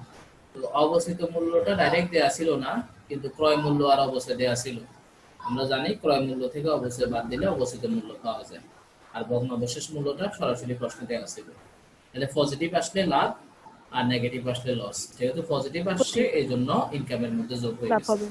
[SPEAKER 1] তো অবশিষ্ট মূল্যটা ডাইরেক্ট দেয়া ছিল না, কিন্তু ক্রয় মূল্য আর অবশ্যই দেয়া ছিল। আমরা জানি ক্রয় মূল্য থেকে অবশ্যই বাদ দিলে অবশিষ্ট মূল্য পাওয়া যায়, আর ভগ্নাবশেষ মূল্যটা সরাসরি প্রশ্নে দেওয়া ছিল। তাহলে পজিটিভ আসলে লাভ আর নেগেটিভ আসলে লস, যেহেতু পজিটিভ আসছে এই জন্য ইনকামের মধ্যে যোগ হয়ে
[SPEAKER 4] লাভ
[SPEAKER 1] গেছে।
[SPEAKER 4] হবে।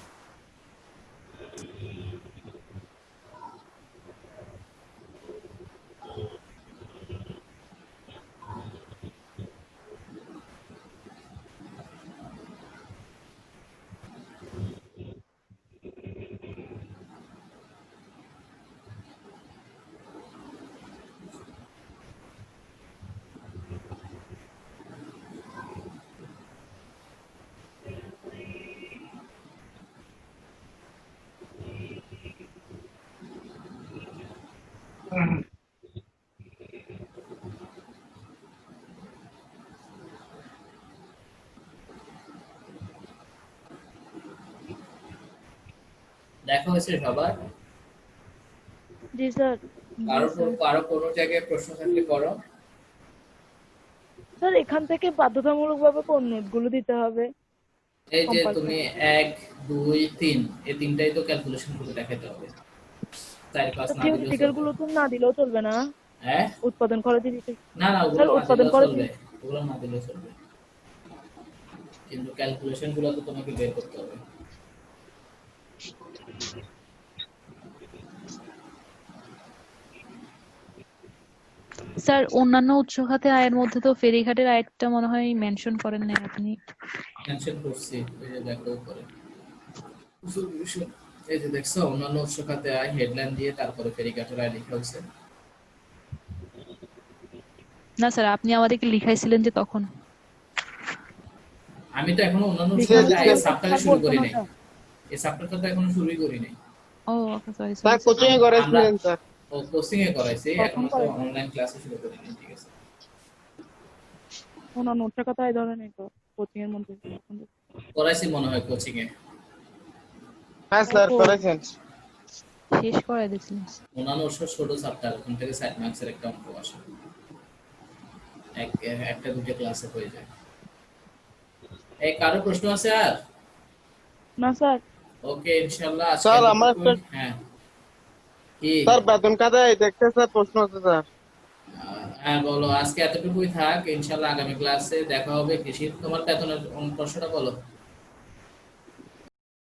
[SPEAKER 1] দেখা হয়েছে সবার?
[SPEAKER 4] জি স্যার।
[SPEAKER 1] কারো কোনো জায়গায় প্রশ্ন থাকলে করো।
[SPEAKER 4] স্যার এখান থেকে বাধ্যতামূলকভাবে কোন নোটগুলো দিতে হবে?
[SPEAKER 1] এই যে
[SPEAKER 4] Compulsory।
[SPEAKER 1] তুমি 1, 2, 3 এই তিনটাই তো ক্যালকুলেশন করে দেখাতে হবে, 4, 5 না দিলেও
[SPEAKER 4] থিওরিটিক্যাল
[SPEAKER 1] চলবে।
[SPEAKER 4] গুলো তো না দিলেও চলবে না?
[SPEAKER 1] হ্যাঁ
[SPEAKER 4] উৎপাদন খরচ দিতে
[SPEAKER 1] না না, ওগুলো
[SPEAKER 4] স্যার
[SPEAKER 1] না
[SPEAKER 4] উৎপাদন
[SPEAKER 1] দিলেও
[SPEAKER 4] খরচ
[SPEAKER 1] চলবে, ওগুলো না দিলেও চলবে, কিন্তু ক্যালকুলেশন গুলো তো তোমাকে বের করতে হবে।
[SPEAKER 2] স্যার অন্যান্য উৎস খাতে আয়ের মধ্যে তো ফেরিঘাটের আয়টা মনে হয় মেনশন করেন নাই আপনি।
[SPEAKER 1] মেনশন করছি, এই যে দেখো উপরে সলিউশন, এই যে দেখছো অন্যান্য উৎস খাতে আয় হেডলাইন দিয়ে তারপরে ফেরিঘাটের আয় লেখা হয়েছে।
[SPEAKER 2] না স্যার আপনি আমাদেরকে লিখাইছিলেন যে তখন।
[SPEAKER 1] আমি তো এখনো অন্যান্য উৎস
[SPEAKER 3] লিখে
[SPEAKER 1] খাতে আয়
[SPEAKER 3] দিচ্ছেন।
[SPEAKER 1] সাবটাকে শুরু করি নাই, এই সাবটাকে তো এখনো শুরুই করি নাই।
[SPEAKER 2] ও সরি
[SPEAKER 3] স্যার
[SPEAKER 2] সরি।
[SPEAKER 3] কোচিং এ করাইছিলেন স্যার?
[SPEAKER 1] ও কোচিং এ করাইছি, এখন তো
[SPEAKER 4] করাইছি।
[SPEAKER 1] অনলাইন ক্লাসে শুরু করি নাই, ঠিক আছে।
[SPEAKER 4] ওনার নোটটা কথা এই ধরনের তো কোচিং এর মধ্যে।
[SPEAKER 1] করাইছি মনে হয় কোচিং এ।
[SPEAKER 3] হ্যাঁ স্যার করাইছেন।
[SPEAKER 2] শেষ করে দিয়েছিলেন।
[SPEAKER 1] অন্যান্য উৎস ছোট চ্যাপ্টার, ওখান থেকে 60 মার্কসের একটা অঙ্ক আসে, একটা দুটো ক্লাসে হয়ে যায়। এই কারো প্রশ্ন আছে আর?
[SPEAKER 4] না স্যার।
[SPEAKER 1] ওকে ইনশাআল্লাহ আজকে
[SPEAKER 3] স্যার আমার
[SPEAKER 1] এতটুকুই।
[SPEAKER 3] একটা
[SPEAKER 1] হ্যাঁ কি?
[SPEAKER 3] স্যার বেতন খাতায় দেখতে স্যার প্রশ্ন আছে স্যার।
[SPEAKER 1] হ্যাঁ বলো, আজকে এতটুকুই থাক, ইনশাআল্লাহ আগামী ক্লাসে দেখা হবে। কৃষি, তোমার বেতনের প্রশ্নটা বলো।